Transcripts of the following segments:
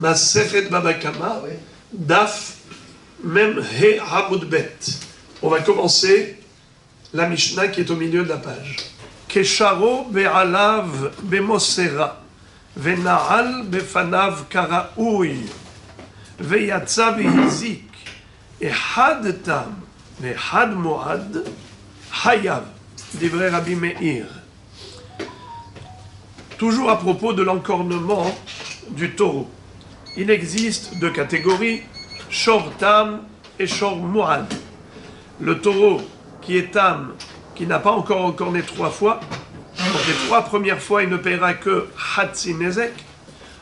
Masechet Baba Kama, Daf, même He Hamud Bet. On va commencer la Mishnah qui est au milieu de la page. Kesharo be'alav be'mosera, ve'na'al be'fanav karaoui, ve'yatza ve'hizik, ehad tam, ve'ehad moad, hayav, divrei Rabbi Meir. Toujours à propos de l'encornement du taureau. Il existe deux catégories, Shor Tam et Shor Muad. Le taureau qui est Tam, qui n'a pas encore encorné 3 fois, donc les 3 premières fois, il ne paiera que Hatsi Nezek.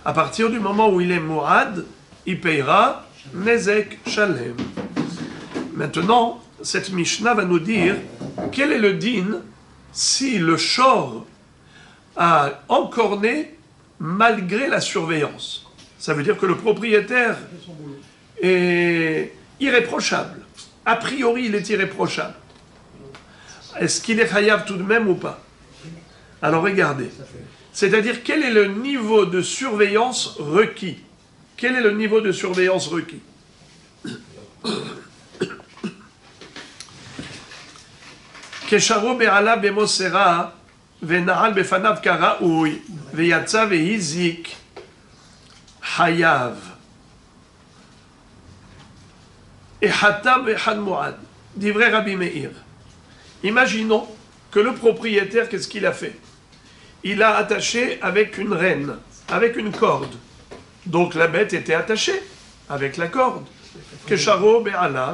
À partir du moment où il est Muad, il paiera Nezek Shalem. Maintenant, cette Mishnah va nous dire quel est le din si le Shor a encorné malgré la surveillance. Ça veut dire que le propriétaire est irréprochable. A priori, il est irréprochable. Est-ce qu'il est chayav tout de même ou pas? Alors regardez. C'est-à-dire, quel est le niveau de surveillance requis? Quel est le niveau de surveillance requis? Kesharo be'ala be'mosera ve'na'al be'fanav karaoui ve'yatza ve'hizik Hayav. Et Hatam et Hanmoad. Divrei Rabbi Meir. Imaginons que le propriétaire, qu'est-ce qu'il a fait? Il a attaché avec une renne, avec une corde. Donc la bête était attachée avec la corde. Kesharo be'ala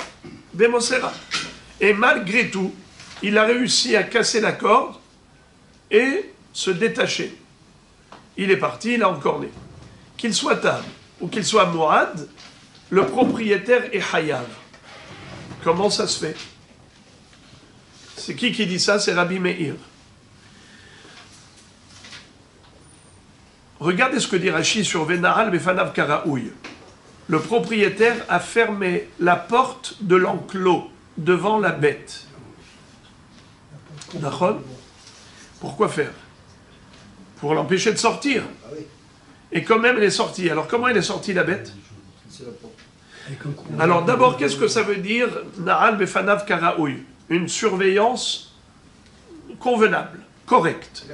be'mosera. Et malgré tout, il a réussi à casser la corde et se détacher. Il est parti, il a encorné. Qu'il soit Tam ou qu'il soit Muad, le propriétaire est Hayav. Comment ça se fait? C'est qui dit ça? C'est Rabbi Meir. Regardez ce que dit Rashi sur Venahal Befanav Karaoui. Le propriétaire a fermé la porte de l'enclos devant la bête. D'accord? Pourquoi faire? Pour l'empêcher de sortir. Et quand même, elle est sortie. Alors, comment elle est sortie, la bête? Alors, d'abord, qu'est-ce que ça veut dire Na'al befanav karaoui? Une surveillance convenable, correcte.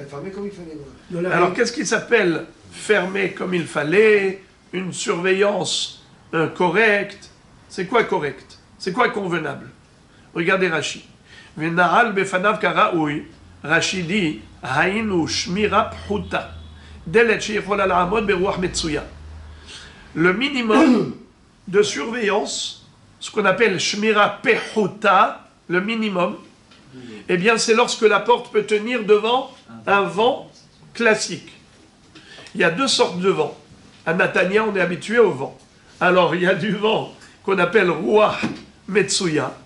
Alors, qu'est-ce qui s'appelle fermer comme il fallait? Une surveillance correcte. C'est quoi correct? C'est quoi convenable? Regardez Rashi. Na'al befanav karaoui. Rashi dit Hainu shmira phuta. Le minimum de surveillance, ce qu'on appelle shmira pehuta, le minimum, eh bien c'est lorsque la porte peut tenir devant un vent classique. Il y a 2 sortes de vent. À Natania, on est habitué au vent. Alors il y a du vent qu'on appelle ruach metsuya,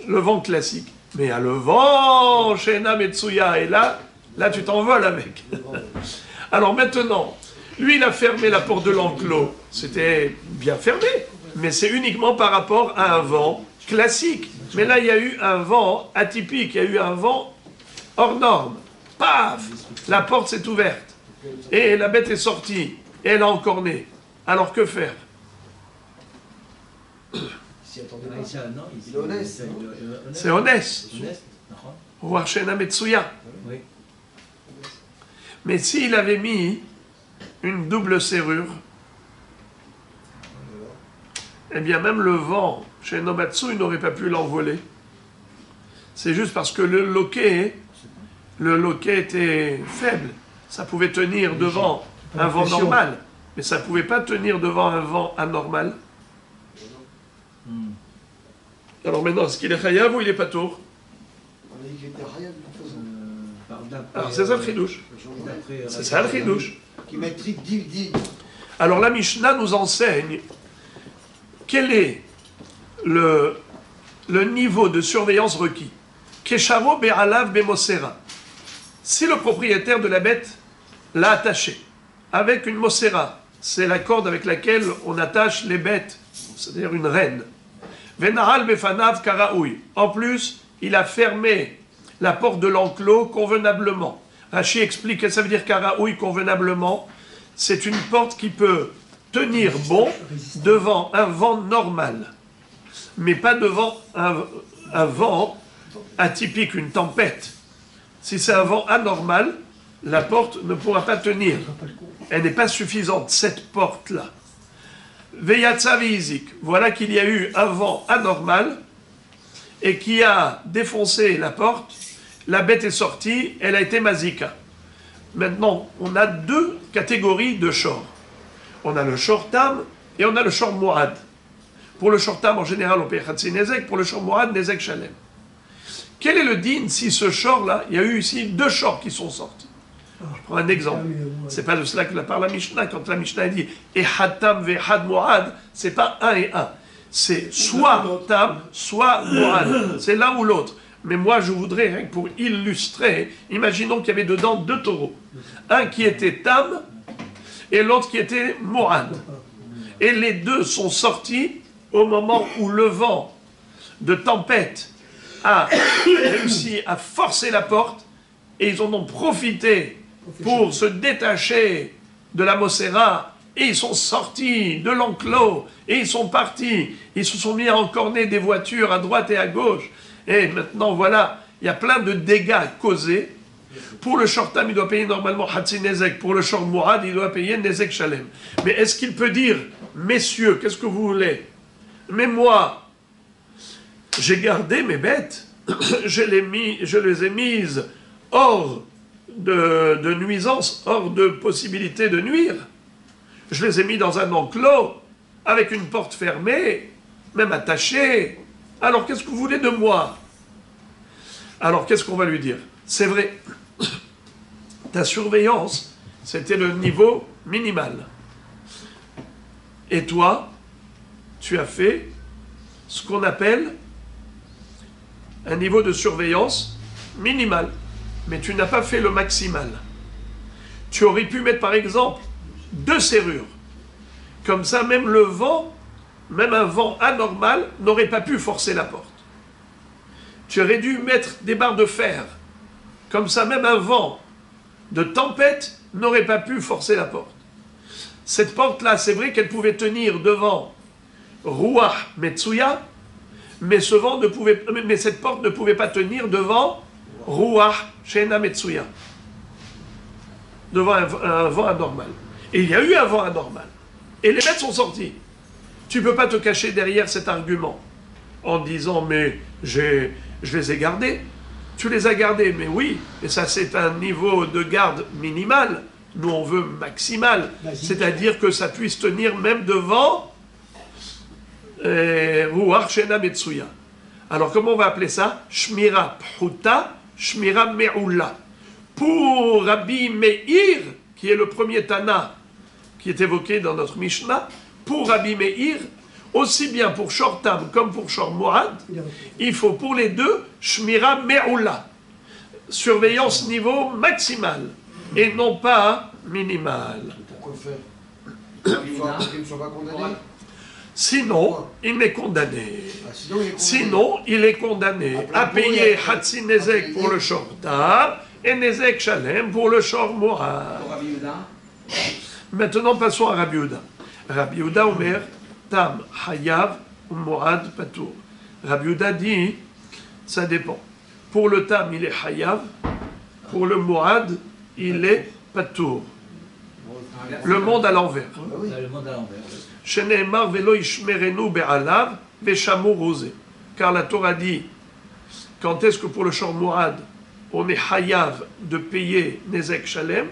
le vent classique. Mais il y a le vent shena metsuya, et là tu t'envoles avec. Alors maintenant, lui, il a fermé la porte de l'enclos. C'était bien fermé, mais c'est uniquement par rapport à un vent classique. Mais là, il y a eu un vent atypique, il y a eu un vent hors norme. Paf! La porte s'est ouverte. Et la bête est sortie. Et elle a encorné. Alors que faire? C'est honnête. Ruachena Metsuya. Mais s'il avait mis une double serrure, eh bien même le vent chez Nomatsu, il n'aurait pas pu l'envoler. C'est juste parce que le loquet était faible. Ça pouvait tenir devant un vent normal, mais ça ne pouvait pas tenir devant un vent anormal. Alors maintenant, est-ce qu'il est chayav ou il est patour? On a dit qu'il était chayav. Alors c'est ça le chidouche. C'est ça le chidouche. Alors la Mishnah nous enseigne quel est le niveau de surveillance requis. Kesharo be'alav be'mosera. Si le propriétaire de la bête l'a attaché avec une mosera, c'est la corde avec laquelle on attache les bêtes, c'est-à-dire une renne. Venahal befanav karaoui. En plus, il a fermé la porte de l'enclos convenablement. Rashi explique que ça veut dire karaoui convenablement. C'est une porte qui peut tenir bon devant un vent normal, mais pas devant un vent atypique, une tempête. Si c'est un vent anormal, la porte ne pourra pas tenir. Elle n'est pas suffisante, cette porte-là. Veyatsa veizik, voilà qu'il y a eu un vent anormal et qui a défoncé la porte. La bête est sortie, elle a été mazika. Maintenant, on a deux catégories de shor. On a le shor tam et on a le shor mourad. Pour le shor tam, en général, on paye khatsi nezek. Pour le shor mourad, nezek shalem. Quel est le din si ce shor-là, il y a eu ici deux shors qui sont sortis. Je prends un exemple. C'est pas de cela que parle la Mishnah. Quand la Mishnah dit Ehad tam ve'ehad mourad, c'est pas un et un. C'est soit tam, soit mourad. C'est l'un ou l'autre. Mais moi, je voudrais, pour illustrer, imaginons qu'il y avait dedans deux taureaux. Un qui était tam et l'autre qui était mourad. Et les deux sont sortis au moment où le vent de tempête a réussi à forcer la porte et ils en ont profité pour se détacher de la Mossera et ils sont sortis de l'enclos et ils sont partis. Ils se sont mis à encorner des voitures à droite et à gauche. Et maintenant, voilà, il y a plein de dégâts causés. Pour le shor tam, il doit payer normalement Hatsi Nezek. Pour le shor mourad, il doit payer Nezek Shalem. Mais est-ce qu'il peut dire, messieurs, qu'est-ce que vous voulez? Mais moi, j'ai gardé mes bêtes, je les ai mises hors de nuisance, hors de possibilité de nuire. Je les ai mis dans un enclos, avec une porte fermée, même attachée. Alors qu'est-ce que vous voulez de moi? Alors qu'est-ce qu'on va lui dire? C'est vrai, ta surveillance, c'était le niveau minimal. Et toi, tu as fait ce qu'on appelle un niveau de surveillance minimal. Mais tu n'as pas fait le maximal. Tu aurais pu mettre par exemple 2 serrures. Comme ça, même le vent, même un vent anormal, n'aurait pas pu forcer la porte. Tu aurais dû mettre des barres de fer. Comme ça, même un vent de tempête n'aurait pas pu forcer la porte. Cette porte-là, c'est vrai qu'elle pouvait tenir devant Ruach Metsuya, mais cette porte ne pouvait pas tenir devant Ruach Shena Metsuya, devant un vent anormal. Et il y a eu un vent anormal. Et les bêtes sont sorties. Tu ne peux pas te cacher derrière cet argument en disant mais je les ai gardés. Tu les as gardés, mais oui, et ça c'est un niveau de garde minimal. Nous on veut maximal, c'est-à-dire que ça puisse tenir même devant Ruach Shena Metsuya. Alors comment on va appeler ça? Shmira Phuta, Shmira Me'ula. Pour Rabbi Meir, qui est le premier Tana qui est évoqué dans notre Mishnah, pour Rabbi Meir, aussi bien pour Shor Tam comme pour Shor Mourad, il faut pour les deux Shmira Me'ula, surveillance niveau maximal et non pas minimal. Pourquoi faire? Il ne soit pas condamné. Sinon, il est condamné. Ah, Sinon, il est condamné à payer Hatsi Nezek pour le Shor Tam et Nezek Shalem pour le Shor Mourad. Maintenant, passons à Rabbi Yehuda. Rabbi Yehuda Omer, Tam Hayav ou Mourad Patour. Rabbi Yehuda dit, ça dépend. Pour le Tam, il est Hayav. Pour le Mourad, il est Patour. Le monde à l'envers. Le monde à l'envers. Sheneemar velo ishmerenu be'alav ve'shamur rosé. Car la Torah dit, quand est-ce que pour le Shor Mourad, on est Hayav de payer Nezek Shalem,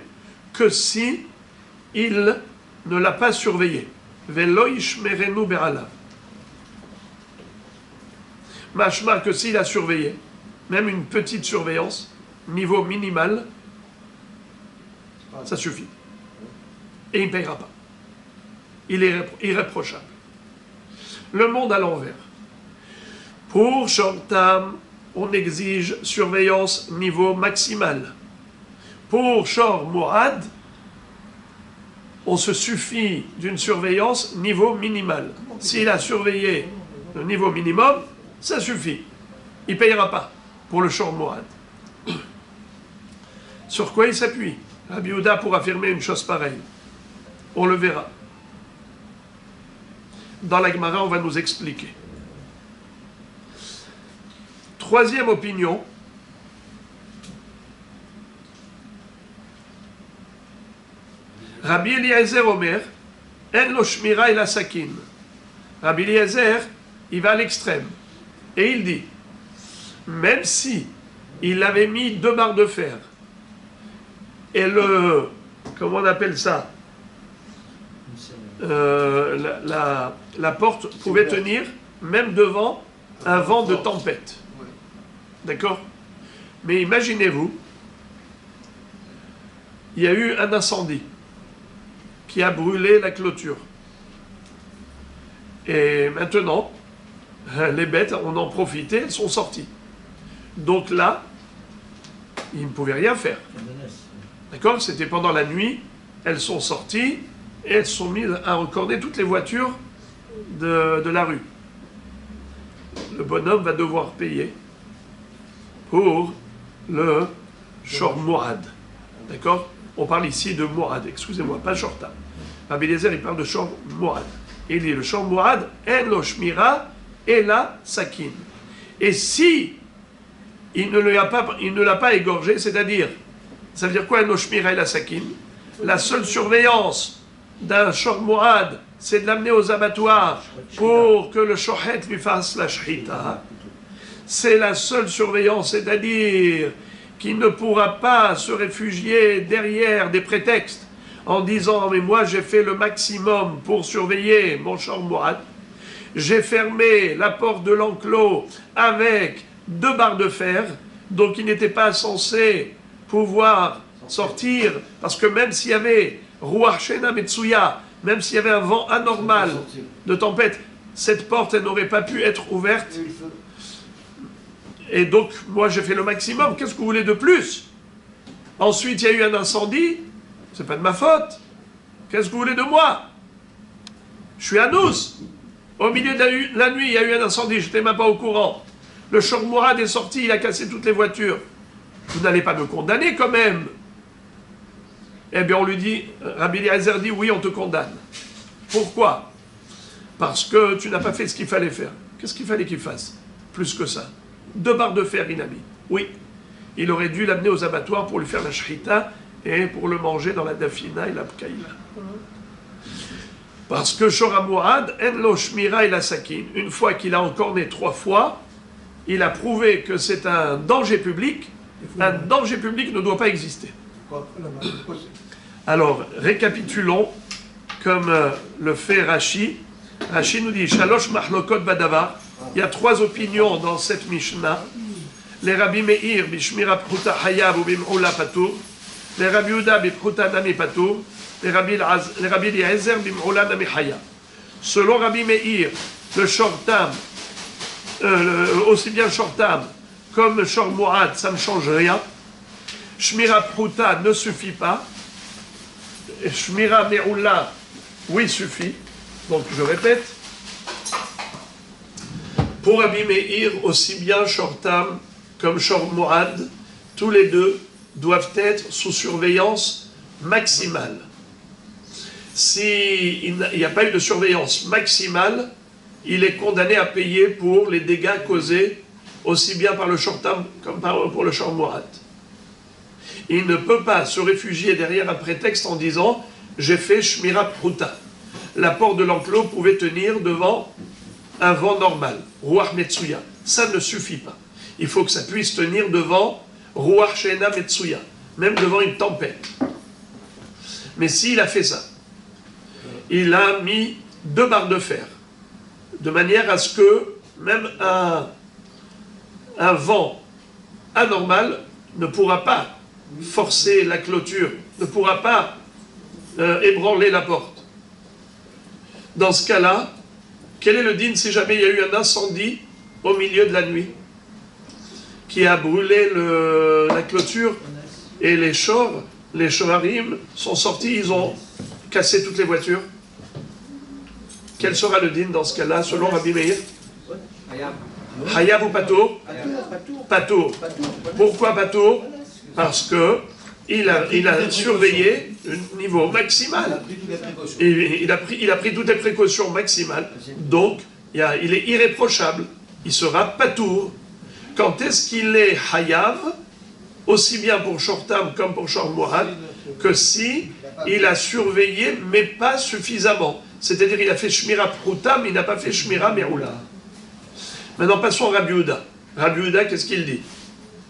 que si il ne l'a pas surveillé. Velo ishmerenu be'alav. Mashma que s'il a surveillé, même une petite surveillance, niveau minimal, ça suffit. Et il ne payera pas. Il est irréprochable. Le monde à l'envers. Pour Shor Tam, on exige surveillance niveau maximal. Pour Shor Mourad, on se suffit d'une surveillance niveau minimal. S'il a surveillé le niveau minimum, ça suffit. Il ne payera pas pour le Shor Mourad. Sur quoi il s'appuie? Rabbi Yehuda pour affirmer une chose pareille. On le verra. Dans la Gemara, on va nous expliquer. Troisième opinion. Rabbi Eliezer Omer, En lo shmira el asakin. Rabbi Eliezer, il va à l'extrême. Et il dit, même si il avait mis 2 barres de fer, et comment on appelle ça, la porte pouvait tenir même devant un vent de tempête. D'accord? Mais imaginez-vous, il y a eu un incendie qui a brûlé la clôture. Et maintenant, les bêtes en ont profité, elles sont sorties. Donc là, ils ne pouvaient rien faire. D'accord? C'était pendant la nuit, elles sont sorties et elles sont mises à recorder toutes les voitures de la rue. Le bonhomme va devoir payer pour le Shor Mourad. D'accord? On parle ici de Mourad, excusez-moi, pas Shorta. Rabbi Eliezer, il parle de Shor Mourad. Et il dit, le Shor Mourad, En lo shmira et la sakin. Et si il ne l'a pas égorgé, c'est-à-dire, ça veut dire quoi, En lo shmira et la sakin? La seule surveillance d'un Shor Mourad, c'est de l'amener aux abattoirs pour que le Shohet lui fasse la Shrita. C'est la seule surveillance, c'est-à-dire qu'il ne pourra pas se réfugier derrière des prétextes en disant « mais moi j'ai fait le maximum pour surveiller mon Shor Mourad, j'ai fermé la porte de l'enclos avec 2 barres de fer, donc il n'était pas censé pouvoir sortir, parce que même s'il y avait Ruach Shena Metsuya, même s'il y avait un vent anormal de tempête, cette porte elle n'aurait pas pu être ouverte. Et donc, moi, j'ai fait le maximum. Qu'est-ce que vous voulez de plus? Ensuite, il y a eu un incendie. C'est pas de ma faute. Qu'est-ce que vous voulez de moi? Je suis à Nous. Au milieu de la nuit, il y a eu un incendie. Je n'étais même pas au courant. Le Shor Mourad est sorti. Il a cassé toutes les voitures. Vous n'allez pas me condamner quand même. Eh bien, on lui dit, Rabbi Eliezer dit, oui, on te condamne. Pourquoi? Parce que tu n'as pas fait ce qu'il fallait faire. Qu'est-ce qu'il fallait qu'il fasse? Plus que ça. 2 barres de fer, il a mis. Oui, il aurait dû l'amener aux abattoirs pour lui faire la shrita et pour le manger dans la dafina et la pkaïla. Parce que Shor Mourad, En lo shmira et la sakin, une fois qu'il a encorné 3 fois, il a prouvé que c'est un danger public. Un danger public ne doit pas exister. Alors, récapitulons comme le fait Rashi. Rashi nous dit Shalosh machlokot badavar. Il y a 3 opinions dans cette Mishnah. Les Rabbi Meir bishmira pruta hayab ou bim'ula patur. Les Rabbi Yehuda bipruta nami patur. Les Rabbi Eliezer bim'ula nami hayab. Selon Rabbi Meir, le shortam, aussi bien shortam comme le shor mourad, ça ne change rien. Shmira pruta ne suffit pas. Shmira me'ula, oui, suffit. Donc je répète. Pour Rabbi Meir, aussi bien Shortam comme Shor Mourad, tous les deux doivent être sous surveillance maximale. S'il n'y a pas eu de surveillance maximale, il est condamné à payer pour les dégâts causés aussi bien par le Shortam comme pour le Shor Mourad. Il ne peut pas se réfugier derrière un prétexte en disant « j'ai fait Shmira Pruta ». La porte de l'enclos pouvait tenir devant un vent normal, Ruach Metsuya. Ça ne suffit pas. Il faut que ça puisse tenir devant Ruach Shena Metsuya, même devant une tempête. Mais s'il a fait ça, il a mis 2 barres de fer, de manière à ce que même un vent anormal ne pourra pas forcer la clôture, ne pourra pas ébranler la porte. Dans ce cas-là, quel est le din si jamais il y a eu un incendie au milieu de la nuit qui a brûlé la clôture et les shoharim sont sortis, ils ont cassé toutes les voitures? Quel sera le din dans ce cas-là, selon Rabbi Meir? Hayab ou Patour? Patour. Pourquoi Patour? Parce que il a surveillé un niveau maximal. Il a pris toutes les précautions maximales. Donc, il est irréprochable. Il sera patour. Quand est-ce qu'il est hayav, aussi bien pour Shortam comme pour Shor Mourad, que si il a surveillé, mais pas suffisamment. C'est-à-dire il a fait Shmira Pruta, mais il n'a pas fait Shmira Meroula. Maintenant, passons à Rabbi Yehuda. Rabbi Yehuda, qu'est-ce qu'il dit?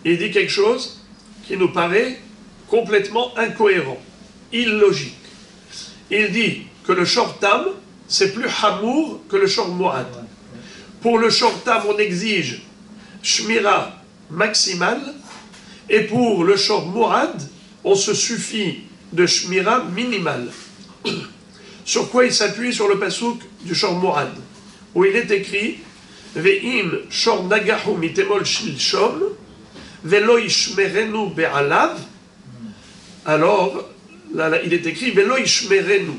Il dit quelque chose qui nous paraît complètement incohérent, illogique. Il dit que le Shortam, c'est plus Hamour que le Shor Mourad. Pour le Shortam, on exige Shmira maximale, et pour le Shor Mourad, on se suffit de Shmira minimale. Sur quoi il s'appuie? Sur le pasouk du Shor Mourad, où il est écrit Ve'im Shor Nagahu mitemol shilshom Velo ishmerenu be'alav. Alors, là, il est écrit Velo ishmerenu.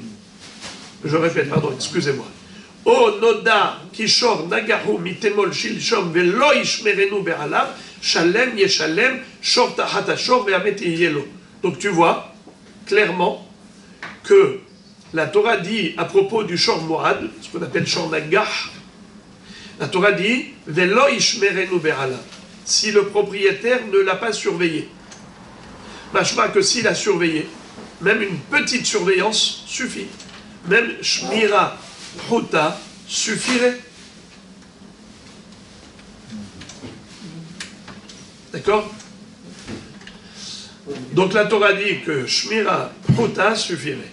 Je répète, pardon, excusez-moi. O noda kishor nagahu mitemol shilshom Velo ishmerenu be'alav Shalem yeshalem shor tahatashor ve'amet yelo. Donc tu vois clairement que la Torah dit à propos du Shor Mourad, ce qu'on appelle Shor Nagah, la Torah dit Velo ishmerenu be'alav, si le propriétaire ne l'a pas surveillé. Machma que s'il a surveillé, même une petite surveillance suffit. Même Shmira Pruta suffirait. D'accord? Donc la Torah dit que Shmira Pruta suffirait.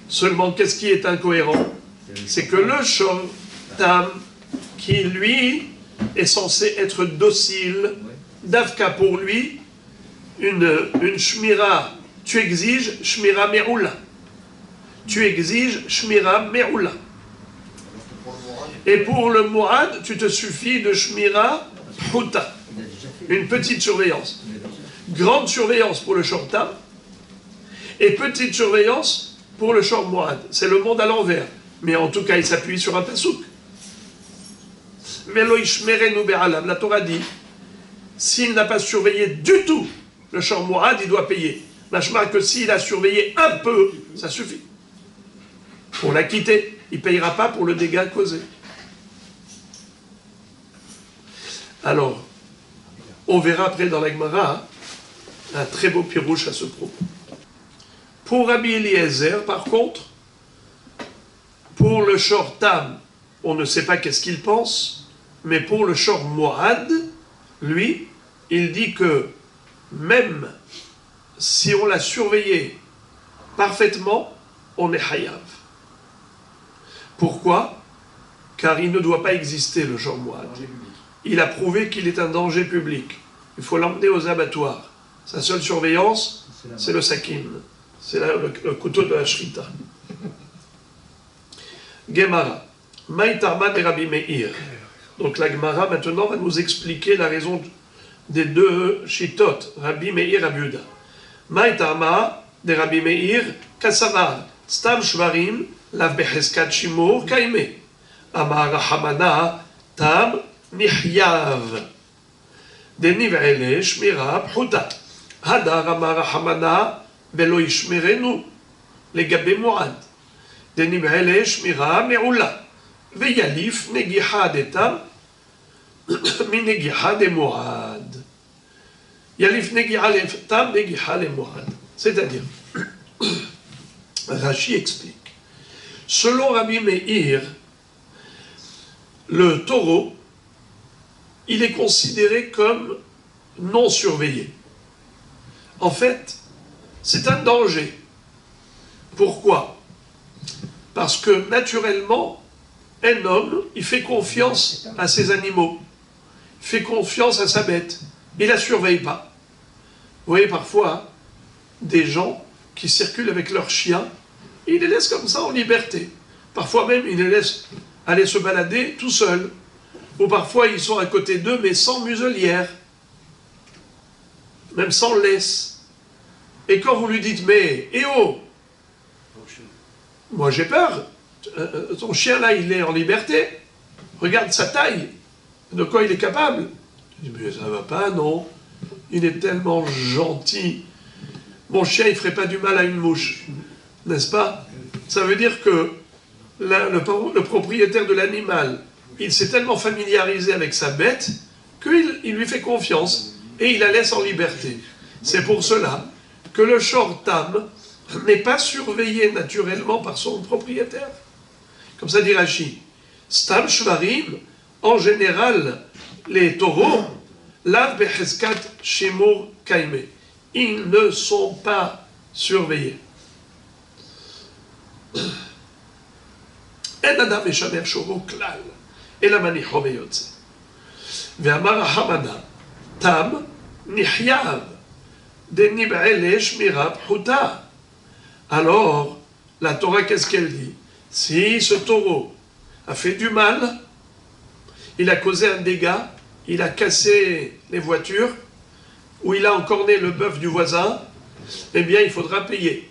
Seulement, qu'est-ce qui est incohérent? C'est que le Shor Tam, qui lui est censé être docile, Davka pour lui, une Shmira, tu exiges Shmira Meroula. Tu exiges Shmira Meroula. Et pour le Mourad, tu te suffis de Shmira Pruta. Une petite surveillance. Grande surveillance pour le Shor Tam et petite surveillance pour le Shor Mourad. C'est le monde à l'envers. Mais en tout cas, il s'appuie sur un pasouk. Velo ishmerenu be'alav. La Torah dit, s'il n'a pas surveillé du tout le Shor Mourad, il doit payer. Machma que s'il a surveillé un peu, ça suffit. Pour la quitter, il ne payera pas pour le dégât causé. Alors, on verra après dans la Gemara un très beau pirouche à ce propos. Pour Rabbi Eliezer, par contre, pour le Shor Tam, on ne sait pas qu'est-ce qu'il pense, mais pour le Shor Mourad, lui, il dit que même si on l'a surveillé parfaitement, on est hayav. Pourquoi? Car il ne doit pas exister le Shor Mourad. Il a prouvé qu'il est un danger public. Il faut l'emmener aux abattoirs. Sa seule surveillance, c'est le sakin. C'est le couteau de la shrita. Gemara. Maïtarma de Rabbi Meir. Donc la Gemara maintenant va nous expliquer la raison des deux shitot, Rabbi Meir et Rabbi Yehuda. Maïtarma de Rabbi Meir, Kassavar, Stam Shvarim, Lav Beheskat Shimur, Kaime. Amar Hamana, Tam, Nihyav. Denivele, Shmira, Pruta. Hadar Amar Hamana, Velo Ishmerenu, Legabe Mourad. Denivele, Shmira, Meroula. Veyalif, Negiha de Tam, Minegiha de Mourad. Yalif Negiha de Tam, Negiha de Mourad. C'est-à-dire, Rashi explique. Selon Rabbi Meir, le taureau, il est considéré comme non surveillé. En fait, c'est un danger. Pourquoi? Parce que naturellement, un homme, il fait confiance à ses animaux, il fait confiance à sa bête, il ne la surveille pas. Vous voyez parfois des gens qui circulent avec leurs chiens, et ils les laissent comme ça en liberté. Parfois même, ils les laissent aller se balader tout seuls. Ou parfois, ils sont à côté d'eux, mais sans muselière. Même sans laisse. Et quand vous lui dites, mais, eh oh, moi j'ai peur, ton chien là, il est en liberté, regarde sa taille, de quoi il est capable. Il dit, mais ça va pas, non, il est tellement gentil, mon chien, il ne ferait pas du mal à une mouche. N'est-ce pas? Ça veut dire que le propriétaire de l'animal, il s'est tellement familiarisé avec sa bête qu'il lui fait confiance et il la laisse en liberté. C'est pour cela que le shortam n'est pas surveillé naturellement par son propriétaire. Comme ça dit Rashi. Stam shvarim, en général, les taureaux, lav becheskat shemur kaime. Ils ne sont pas surveillés. En adam meshamer shoro klal, ela manicho veyotze. Ve'amar Hamana, tam nihyav de nib'ele shmira pchuta. Alors, la Torah, qu'est-ce qu'elle dit? Si ce taureau a fait du mal, il a causé un dégât, il a cassé les voitures, ou il a encorné le bœuf du voisin, eh bien, il faudra payer.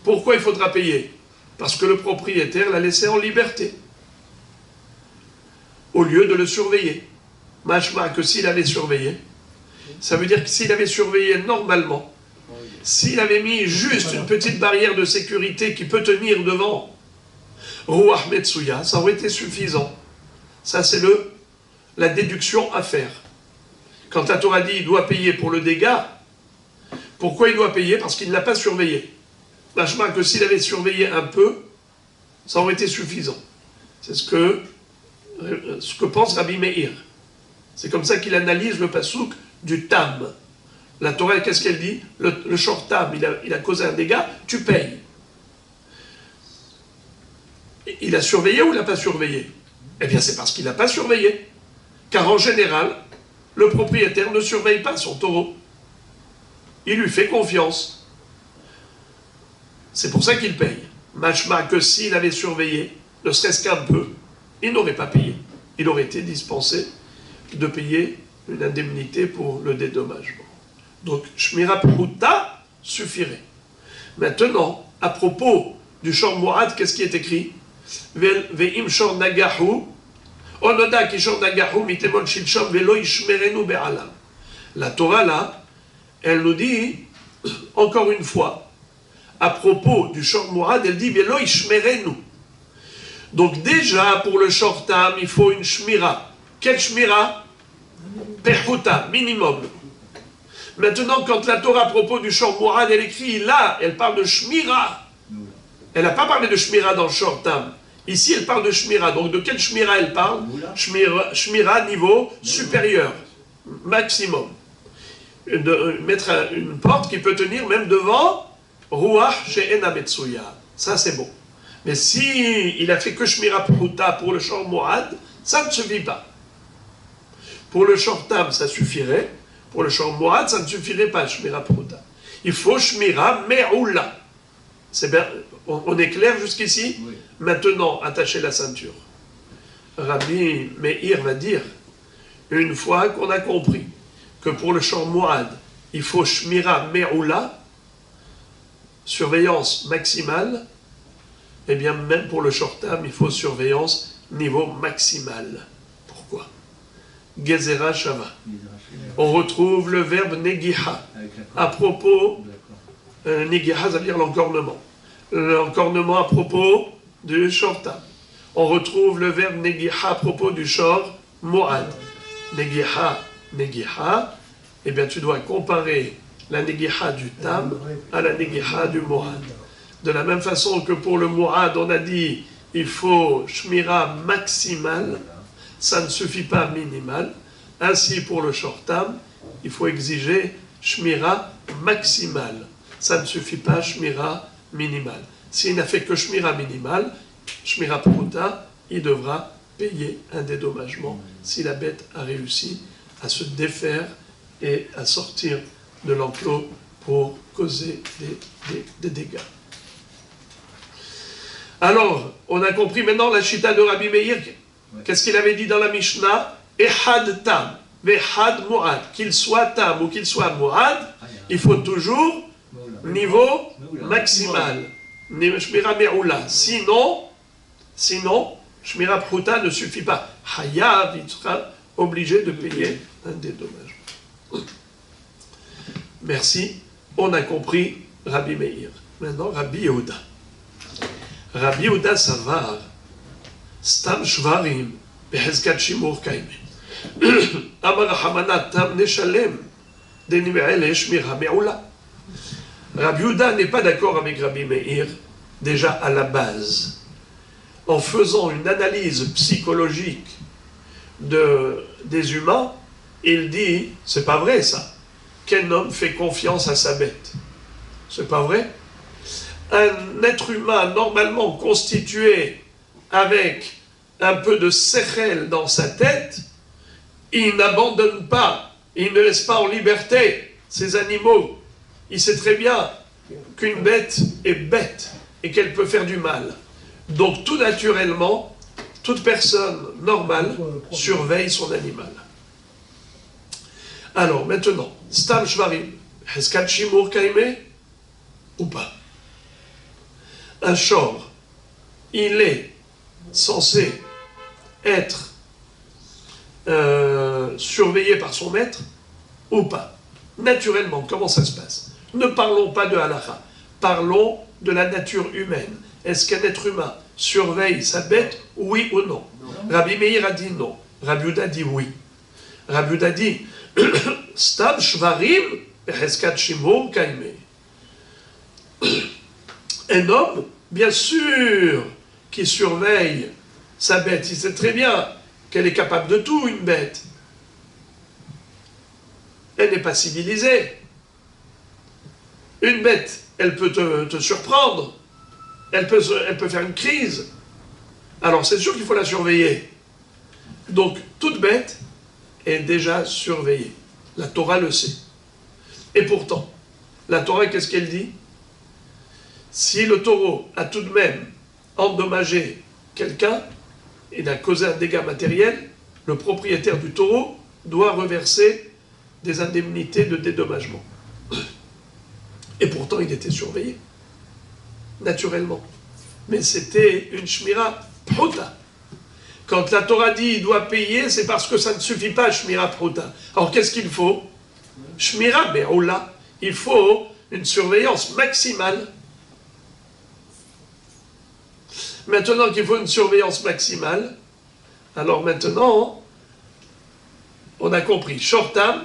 Pourquoi il faudra payer? Parce que le propriétaire l'a laissé en liberté, au lieu de le surveiller. Machma que s'il avait surveillé, ça veut dire que s'il avait surveillé normalement, s'il avait mis juste une petite barrière de sécurité qui peut tenir devant Ruach Metsuya, ça aurait été suffisant. Ça, c'est la déduction à faire. Quand la Torah dit qu'il doit payer pour le dégât, pourquoi il doit payer? Parce qu'il ne l'a pas surveillé. Machma que s'il avait surveillé un peu, ça aurait été suffisant. C'est ce que pense Rabbi Meir. C'est comme ça qu'il analyse le pasouk du tam. La Torah, qu'est-ce qu'elle dit? Le shortam, il a causé un dégât, tu payes. Il a surveillé ou il n'a pas surveillé? Eh bien, c'est parce qu'il n'a pas surveillé. Car en général, le propriétaire ne surveille pas son taureau. Il lui fait confiance. C'est pour ça qu'il paye. Machma que s'il avait surveillé, ne serait-ce qu'un peu, il n'aurait pas payé. Il aurait été dispensé de payer une indemnité pour le dédommagement. Donc, Shmira Pruta suffirait. Maintenant, à propos du Shor Moad, qu'est-ce qui est écrit? Ve'im Shor Nagahu, Onoda ki Shor Nagahu mitemon shilshom velo ishmerenu be'alam. La Torah, là, elle nous dit, encore une fois, à propos du Shor Moad, elle dit velo ishmerenu. Donc, déjà, pour le Shor Tam, il faut une Shmira. Quelle Shmira? Perhuta, minimum. Maintenant, quand la Torah, à propos du Shor Mourad, elle écrit là, elle parle de Shmira. Elle n'a pas parlé de Shmira dans le Shor Tam. Ici, elle parle de Shmira. Donc, de quelle Shmira elle parle? Shmira niveau supérieur, maximum. Mettre une porte qui peut tenir même devant Ruach She'ena Metsuya. Ça, c'est bon. Mais si il a fait que Shmira Pruta pour le Shor Mourad, ça ne suffit pas. Pour le Shor Tam, ça suffirait. Pour le Shor Moad, ça ne suffirait pas, Shmira Pruta. Il faut Shmira Me'oula. C'est bien, on est clair jusqu'ici? Oui. Maintenant, attachez la ceinture. Rabbi Meir va dire, une fois qu'on a compris que pour le Shor Moad, il faut Shmira Me'oula, surveillance maximale, eh bien, même pour le Shor Tam, il faut surveillance niveau maximal. Pourquoi? Gezerah Shava. On retrouve le verbe negiha. À propos, negiha, ça veut dire l'encornement. L'encornement à propos du shortam. On retrouve le verbe negiha à propos du shor moad. Negiha, negiha, eh bien tu dois comparer la negiha du tam à la negiha du moad. De la même façon que pour le moad, on a dit il faut shmira maximale, ça ne suffit pas minimal. Ainsi, pour le shortam, il faut exiger shmira maximale. Ça ne suffit pas, shmira minimale. S'il n'a fait que shmira minimale, shmira pruta, il devra payer un dédommagement si la bête a réussi à se défaire et à sortir de l'enclos pour causer des dégâts. Alors, on a compris maintenant la chita de Rabbi Meir. Qu'est-ce qu'il avait dit dans la Mishnah? Ehad tam, vehad mu'ad. Qu'il soit tam ou qu'il soit mu'ad, il faut toujours niveau maximal. Shmira me'oula. Sinon, Shmira pruta ne suffit pas. Hayav, il sera obligé de payer un dédommagement. Merci. On a compris Rabbi Meir. Maintenant, Rabbi Yehuda. Rabbi Yehuda Savar, Stam Shvarim, Behezkat Shimur Kaime. Amar Hamana Tam Neshalem, Denimele Shmira Me'ula. Rabbi Yehuda n'est pas d'accord avec Rabbi Meir, déjà à la base. En faisant une analyse psychologique des humains, il dit, c'est pas vrai ça, qu'un homme fait confiance à sa bête. C'est pas vrai. Un être humain normalement constitué avec un peu de sechel dans sa tête, il n'abandonne pas, il ne laisse pas en liberté ces animaux. Il sait très bien qu'une bête est bête et qu'elle peut faire du mal. Donc tout naturellement, toute personne normale surveille son animal. Alors maintenant, Stam Shvarim, Heskat Shimur Kaime, ou pas? Un shor, il est censé être surveillé par son maître ou pas? Naturellement, comment ça se passe? Ne parlons pas de halakha, parlons de la nature humaine. Est-ce qu'un être humain surveille sa bête, oui ou non? Rabbi Meir a dit non. Rabbi Yehuda dit oui. Rabbi Yehuda dit Stam Shvarim Heskat Shimur Kaime. Un homme, bien sûr, qui surveille sa bête, il sait très bien qu'elle est capable de tout, une bête. Elle n'est pas civilisée. Une bête, elle peut te surprendre. Elle peut faire une crise. Alors c'est sûr qu'il faut la surveiller. Donc toute bête est déjà surveillée. La Torah le sait. Et pourtant, la Torah, qu'est-ce qu'elle dit? Si le taureau a tout de même endommagé quelqu'un, il a causé un dégât matériel, le propriétaire du taureau doit reverser des indemnités de dédommagement. Et pourtant, il était surveillé, naturellement. Mais c'était une shmira pruta. Quand la Torah dit il doit payer, c'est parce que ça ne suffit pas, shmira pruta. Alors qu'est-ce qu'il faut? Shmira be'ola. Il faut une surveillance maximale. Maintenant qu'il faut une surveillance maximale, alors maintenant, on a compris. Shortam,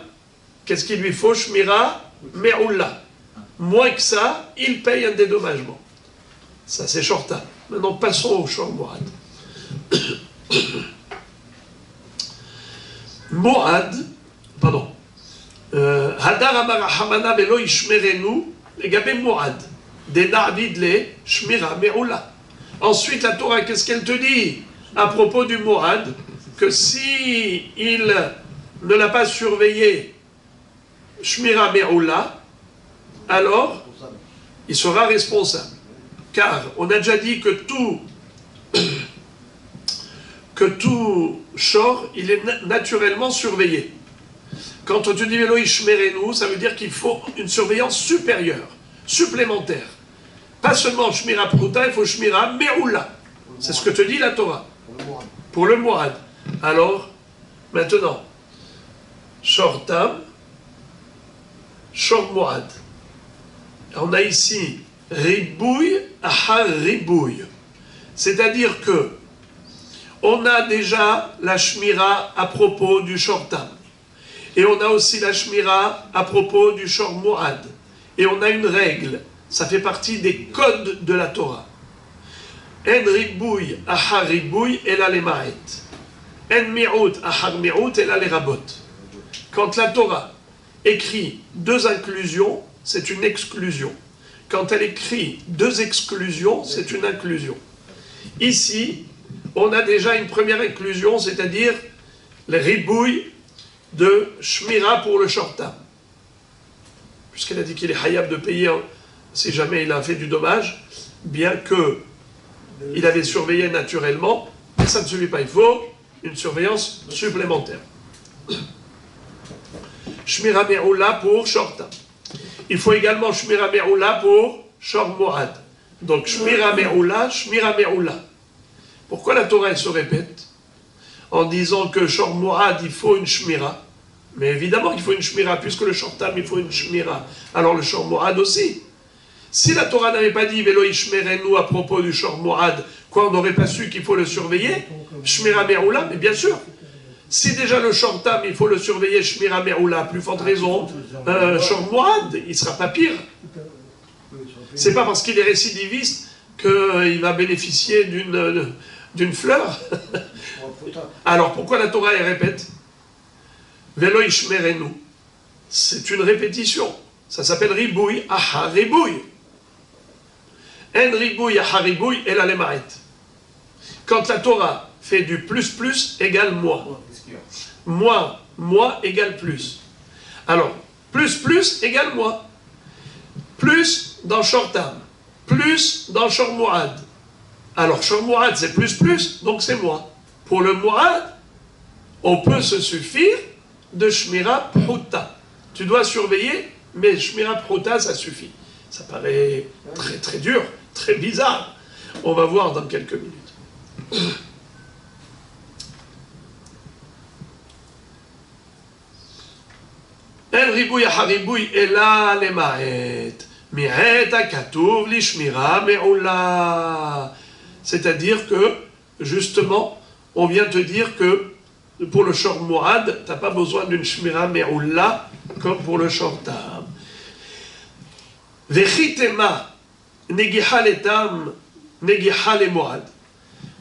qu'est-ce qu'il lui faut? Shmira me'ola. Moins que ça, il paye un dédommagement. Ça, c'est Shortam. Maintenant, passons au Shor Moad. Moad, pardon. Hadar amar Hamana velo ishmerenu, legabe Moad. Dena avidle, shmira me'ola. Ensuite, la Torah, qu'est-ce qu'elle te dit à propos du Moad? Que si il ne l'a pas surveillé, shmira me'ola, alors il sera responsable. Car on a déjà dit que tout shor, il est naturellement surveillé. Quand on te dit Velo Ishmerenu, ça veut dire qu'il faut une surveillance supérieure, supplémentaire. Pas seulement Shmira Pruta, il faut Shmira Me'ula. C'est ce que te dit la Torah. Pour le Moad. Alors, maintenant, Shor Tam, Shor Moad. On a ici Ribouille Ahar Ribouille. C'est-à-dire que on a déjà la Shmira à propos du Shor Tam. Et on a aussi la Shmira à propos du Shor Moad. Et on a une règle. Ça fait partie des codes de la Torah. En Ribouille Ahar Ribouille Ela le Ma'et. En Mi'ut Ahar Mi'ut Ela le Rabot. Quand la Torah écrit deux inclusions, c'est une exclusion. Quand elle écrit deux exclusions, c'est une inclusion. Ici, on a déjà une première inclusion, c'est-à-dire les ribouilles de Shmira pour le Shortam. Puisqu'elle a dit qu'il est hayab de payer si jamais il a fait du dommage, bien qu'il avait surveillé naturellement, mais ça ne suffit pas, il faut une surveillance supplémentaire. Shmira Me'ula pour Shortam. Il faut également Shmira Me'ula pour Shor Moad. Donc Shmira Me'ula, Shmira Me'ula. Pourquoi la Torah elle se répète? En disant que Shor Moad, il faut une Shmira. Mais évidemment qu'il faut une shmira, puisque le shortam, il faut une shmira. Alors le shor mo'ad aussi. Si la Torah n'avait pas dit Velo ishmerenu à propos du shor mo'ad, quoi, on n'aurait pas su qu'il faut le surveiller? Shmira me'oula, mais bien sûr. Si déjà le shortam, il faut le surveiller, shmira me'oula, plus forte raison, shor mo'ad, il ne sera pas pire. C'est pas parce qu'il est récidiviste qu'il va bénéficier d'une fleur. Alors pourquoi la Torah elle répète? Velo ishmerenu. C'est une répétition. Ça s'appelle ribouille, aha ribouille. En ribouille, aha ribouille, et la lemaret. Quand la Torah fait du plus égale moins. Moins égale plus. Alors, plus égale moins. Plus dans shortam. Plus dans shor mo'ad. Alors, shor mo'ad c'est plus, donc c'est moins. Pour le mo'ad, on peut se suffire de shmira pruta. Tu dois surveiller, mais shmira pruta, ça suffit. Ça paraît très très dur, très bizarre. On va voir dans quelques minutes. En ribouille haribouille ela lemaet. Mi'et akatuv li shmira me'ula. C'est-à-dire que, justement, on vient te dire que pour le shor mo'ad, tu n'as pas besoin d'une shmira me'ula comme pour le shor tam. Vechitema negiha letam negiha le mo'ad.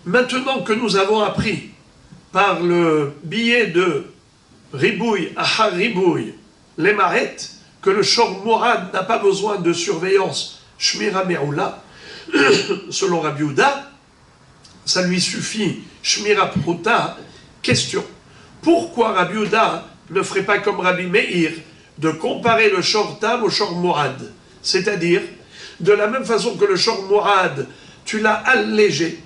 Maintenant que nous avons appris par le biais de ribouille, aha ribouille, les maret, que le shor mo'ad n'a pas besoin de surveillance shmira me'ula, selon Rabbi Yehuda, ça lui suffit shmira pruta. Question. Pourquoi Rabbi Yehuda ne ferait pas comme Rabbi Meir de comparer le shor tam au shor mo'ad? C'est-à-dire, de la même façon que le shor mo'ad, tu l'as allégé.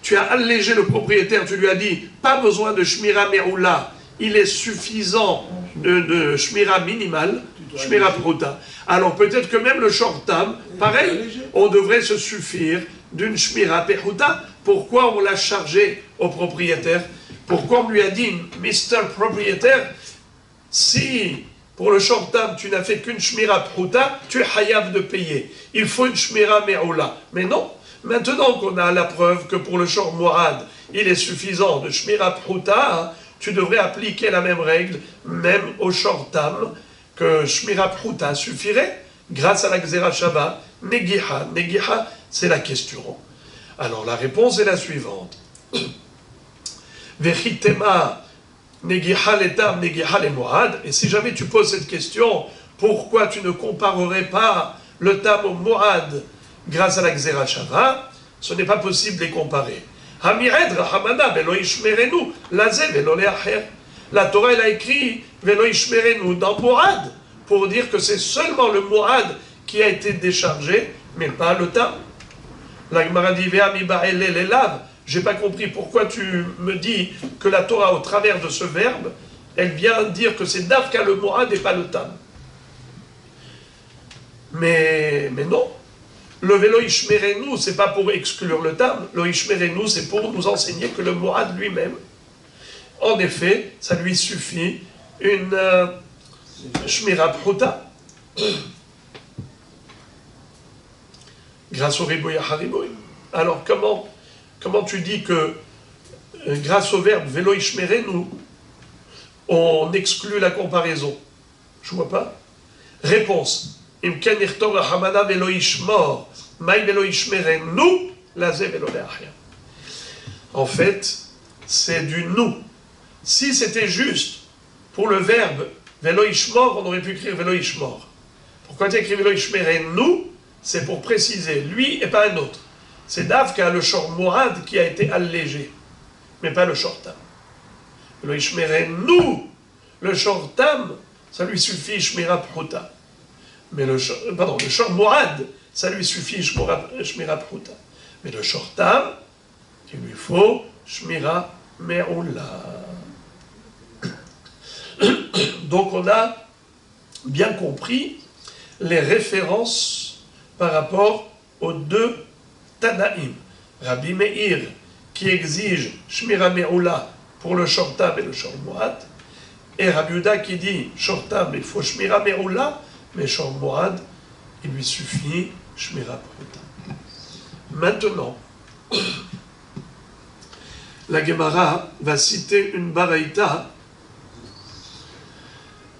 Tu as allégé le propriétaire, tu lui as dit, pas besoin de shmira me'ula, il est suffisant de shmira minimal, shmira pruta. Alors peut-être que même le shor tam, pareil, on devrait se suffire d'une shmira pruta. Pourquoi on l'a chargé au propriétaire? Pourquoi on lui a dit, Mr. Propriétaire, si pour le shor tam tu n'as fait qu'une shmira pruta, tu es hayav de payer. Il faut une shmira me'ula. Mais non, maintenant qu'on a la preuve que pour le shor mo'ad, il est suffisant de shmira pruta, tu devrais appliquer la même règle, même au shor tam, que shmira pruta suffirait, grâce à la gzera shava, negiha. Negiha, c'est la question. Alors la réponse est la suivante. Vechitema negiha letam negiha le mo'ad. Et si jamais tu poses cette question, pourquoi tu ne comparerais pas le tam au mo'ad grâce à la gzera shava? Ce n'est pas possible de les comparer. Hamired rahamana velo ishmerenu laze velo leacher. La Torah elle a écrit velo ishmerenu dans mo'ad pour dire que c'est seulement le mo'ad qui a été déchargé, mais pas le tam. La Gemara dit ve'ami ba'ele lelav. J'ai pas compris pourquoi tu me dis que la Torah, au travers de ce verbe, elle vient dire que c'est Dafka le Mo'ad et pas le Tam. Mais non. Le Velo Ishmerenu, c'est pas pour exclure le Tam. Le Ishmerenu, c'est pour nous enseigner que le Mo'ad lui-même, en effet, ça lui suffit une Shmira Pruta. Grâce au Ribouya Haribouy. Alors comment tu dis que, grâce au verbe Velo Ishmerenu, on exclut la comparaison? Je vois pas. Réponse. Imken irtor hamana Velo Ishmor, mai Velo Ishmerenu, laze Velo leachia. En fait, c'est du nous. Si c'était juste pour le verbe Velo Ishmor, on aurait pu écrire Velo Ishmor. Pourquoi tu as écrit Velo Ishmerenu? C'est pour préciser lui et pas un autre. C'est Davka le shor mo'ad qui a été allégé, mais pas le shor tam. Le ishmerenu, le shor tam, ça lui suffit shmira pruta. Mais le shor mo'ad, ça lui suffit shmira pruta. Mais le shor tam, il lui faut shmira me'ula. Donc on a bien compris les références par rapport aux deux Tanaïm. Rabbi Meir qui exige Shmira Me'ula pour le shor tam et le shor mo'ad, Et Rabbi Yehuda qui dit Shor Tam, il faut Shmira Me'ula, mais Shor Moad, il lui suffit Shmira Pruta. Maintenant, la Gemara va citer une baraïta.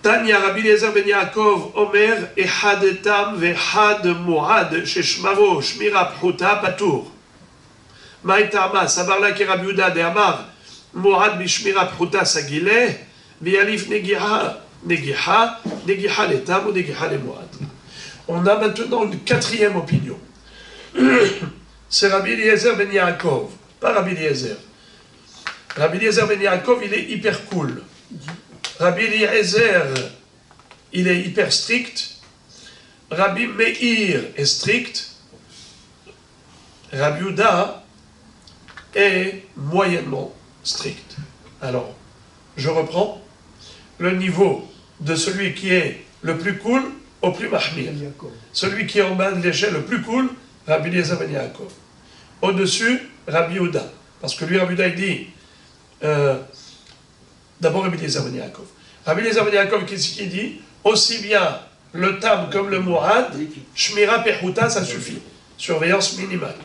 Tanya Rabbi Eliezer ben Yaakov Omer Echad Tam ve'Echad Moad sheshmaro Shmira Pruta Patour. Maïtama Sabarla ki Rabbi Yehuda de Amar Moad bishmira Pruta Sagile Vialif Negiha Negiha Negiha le Tam ou Negiha le Moad. On a maintenant une quatrième opinion. C'est Rabbi Eliezer ben Yaakov, pas Rabbi Eliezer. Rabbi Eliezer ben Yaakov, il est hyper cool. Rabbi Eliezer, il est hyper strict. Rabbi Meir est strict. Rabbi Yehuda est moyennement strict. Alors, je reprends le niveau de celui qui est le plus cool au plus mahmir. Celui qui est en bas de l'échelle le plus cool, Rabbi Eliezer ben Yaakov. Au-dessus, Rabbi Yehuda. Parce que lui, Rabbi Yehuda, il dit... d'abord Rabbi Eliezer ben Yaakov. Rabbi Eliezer ben Yaakov, qu'est-ce qu'il dit? Aussi bien le tam comme le mourad, shmira pechuta, ça suffit. Surveillance minimale.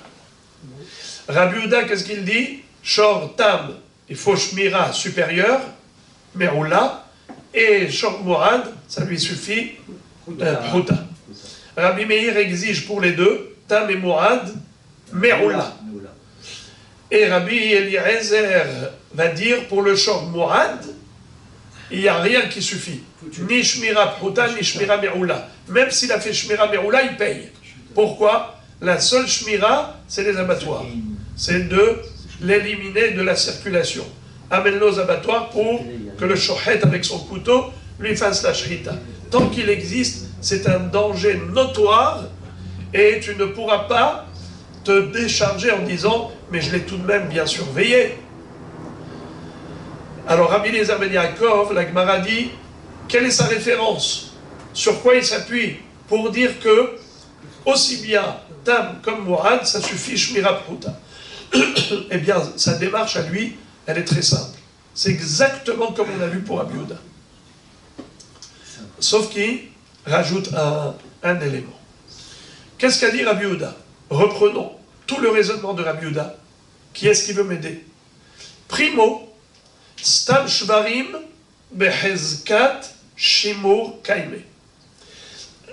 Rabbi Yehuda, qu'est-ce qu'il dit? Shor tam, il faut shmira supérieur, meroula, et shor mourad, ça lui suffit, pruta. Rabbi Meir exige pour les deux, tam et mourad, meroula. Et Rabbi Eliezer va dire pour le shor mourad, il n'y a rien qui suffit. Ni shmira pruta, ni shmira meroula. Même s'il a fait shmira meroula, il paye. Pourquoi? La seule shmira, c'est les abattoirs. C'est de l'éliminer de la circulation. Amène-le aux abattoirs pour que le shochet avec son couteau lui fasse la shrita. Tant qu'il existe, c'est un danger notoire et tu ne pourras pas te décharger en disant « mais je l'ai tout de même bien surveillé ». Alors Rabbi Eliezer ben Yaakov, la Gemara dit, quelle est sa référence? Sur quoi il s'appuie pour dire que, aussi bien Tam comme Mourad, ça suffit Shmira Pruta. Eh bien, sa démarche à lui, elle est très simple. C'est exactement comme on a vu pour Rabbi Yehuda. Sauf qu'il rajoute un élément. Qu'est-ce qu'a dit Rabbi Yehuda? Reprenons tout le raisonnement de Rabbi Yehuda. Qui est-ce qui veut m'aider? Primo, Stam Shvarim Behezkat Shimur Kaime.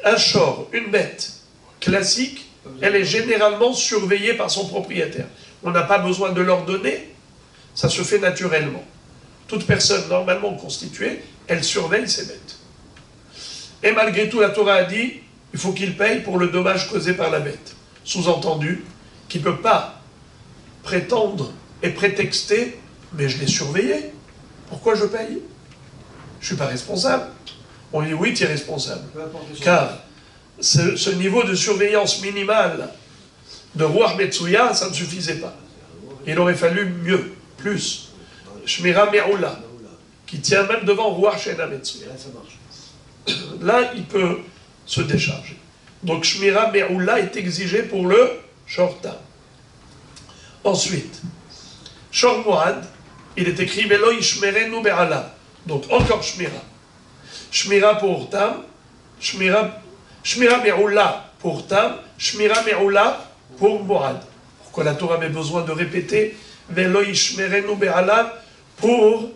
Un shor, une bête classique, elle est généralement surveillée par son propriétaire. On n'a pas besoin de l'ordonner, ça se fait naturellement. Toute personne normalement constituée, elle surveille ses bêtes. Et malgré tout, la Torah a dit, il faut qu'il paye pour le dommage causé par la bête. Sous-entendu, qu'il ne peut pas prétendre et prétexter, mais je l'ai surveillé, pourquoi je paye? Je ne suis pas responsable. On dit oui, tu es responsable. Car ce niveau de surveillance minimale de Ruach Metsuya, ça ne suffisait pas. Il aurait fallu mieux, plus. Shmira Me'ula, qui tient même devant Ruach Shena Metsuya. Là, il peut se décharger. Donc Shmira Me'ula est exigé pour le Shortam. Ensuite, Shor Moad, il est écrit Velo Ishmerenu Be'ala. Donc encore Shmira. Shmira pour Tam, Shmira Me'ula pour Tam, Shmira Me'ula pour Moad. Pourquoi la Torah avait besoin de répéter Velo Ishmerenu Be'ala pour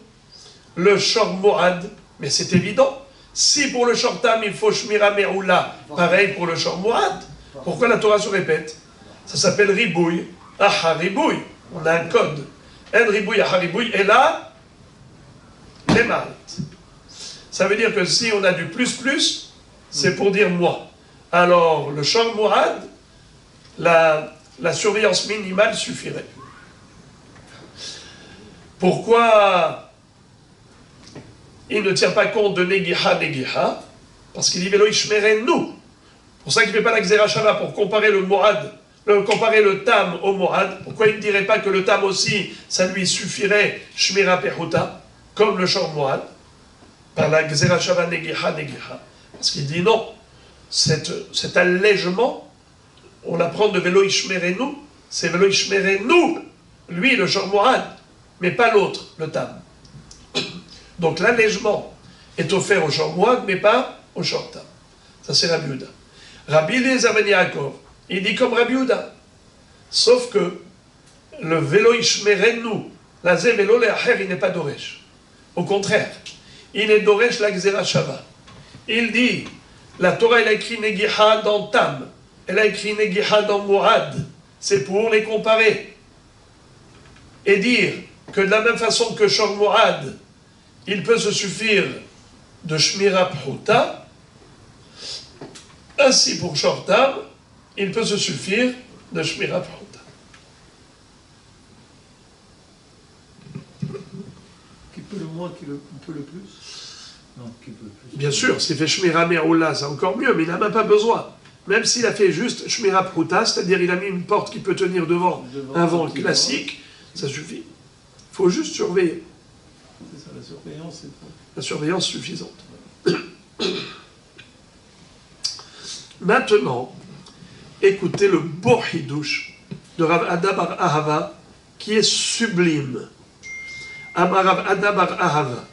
le Shor Moad? Mais c'est évident. Si pour le Shor Tam il faut Shmira Me'ula, pareil pour le Shor Moad, pourquoi la Torah se répète? Ça s'appelle Ribouille. Ah, Ribouille. On a un code. En Ribouille, ah, Ribouille. Et là, les marit. Ça veut dire que si on a du plus, c'est pour dire moi. Alors, le Shor Mourad, la surveillance minimale suffirait. Pourquoi il ne tient pas compte de Negiha? Parce qu'il dit Velo Ishmeren nous. Pour ça qu'il ne fait pas la Xera Shava, pour comparer le Mourad, comparer le Tam au Mourad. Pourquoi il ne dirait pas que le Tam aussi, ça lui suffirait Shmira Pechuta, comme le Shor Mourad, par la Xera Shava Negiha? Parce qu'il dit non. Cet allègement, on l'apprend de Velo Ishmerenu, c'est Velo Ishmerenu, lui le Shor Mourad, mais pas l'autre, le Tam. Donc l'allègement est offert au short mouad, mais pas au short tam. Ça c'est Rabbi Yehuda. Rabbi Eliezer ben Yaakov, il dit comme Rabbi Yehuda. Sauf que le vélo ishmerenu, la ze vélo le'acher, il n'est pas doresh. Au contraire, il est doresh la gzera shava. Il dit, la Torah elle a écrit negiha dans tam, elle a écrit negiha dans mouad. C'est pour les comparer. Et dire que de la même façon que shor mouad, il peut se suffire de shmira pruta, ainsi pour shor tam, il peut se suffire de shmira pruta. Qui peut le moins, qui peut le plus? Non, qui peut le plus. Bien sûr, s'il fait shmira me'oula, c'est encore mieux, mais il n'en a même pas besoin. Même s'il a fait juste shmira pruta, c'est-à-dire il a mis une porte qui peut tenir devant un vent classique, ça suffit. Il faut juste surveiller. C'est ça, la surveillance, c'est tout. La surveillance suffisante. Maintenant, écoutez le beau hidouche de Rav Ada bar Ahava, qui est sublime. Amar Rav Ada bar Ahava,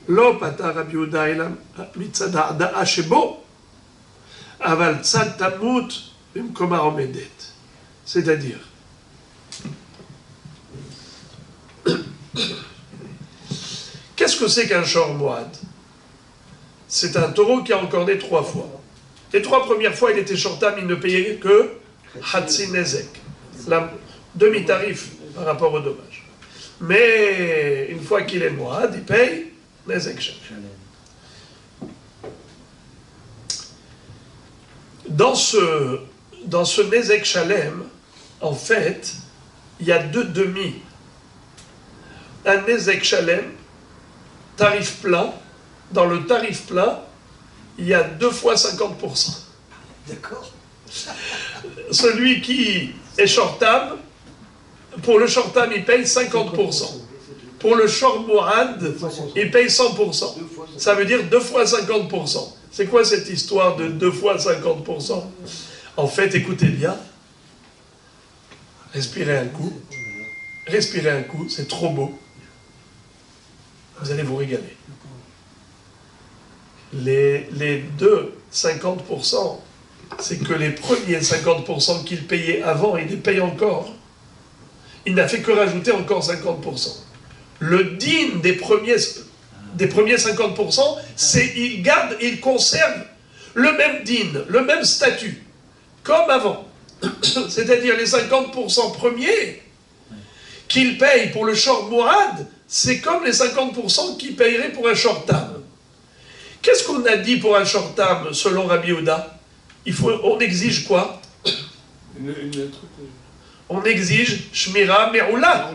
lo pata Rabbi Yehuda elam mitzad ha'ada'a shebo, aval tzad tamut bimkoma omedet. C'est-à-dire, qu'est-ce que c'est qu'un shor mouad? C'est un taureau qui a encorné 3 fois. Les 3 premières fois, il était shortam, il ne payait que Hatsi Nezek, la demi-tarif par rapport au dommage. Mais une fois qu'il est mouad, il paye Nezek Shalem. Dans ce Nezek Shalem, en fait, il y a 2 demi. Un Nezek Shalem, tarif plein. Dans le tarif plein, il y a 2 fois 50%. D'accord. Celui qui est shortam, pour le shortam, il paye 50%. Pour le short mouad, il paye 100%. Ça veut dire 2 fois 50%. C'est quoi cette histoire de 2 fois 50%? En fait, écoutez bien. Respirez un coup. Respirez un coup, c'est trop beau. Vous allez vous régaler. Les 2, 50%, c'est que les premiers 50% qu'il payait avant, il les paye encore. Il n'a fait que rajouter encore 50%. Le din des premiers 50%, c'est il garde, il conserve le même din, le même statut, comme avant. C'est-à-dire les 50% premiers qu'il paye pour le short mouad, c'est comme les 50% qu'il payerait pour un short tam. Qu'est-ce qu'on a dit pour un short tam selon Rabbi Yehuda? On exige quoi? On exige shmira me'oula.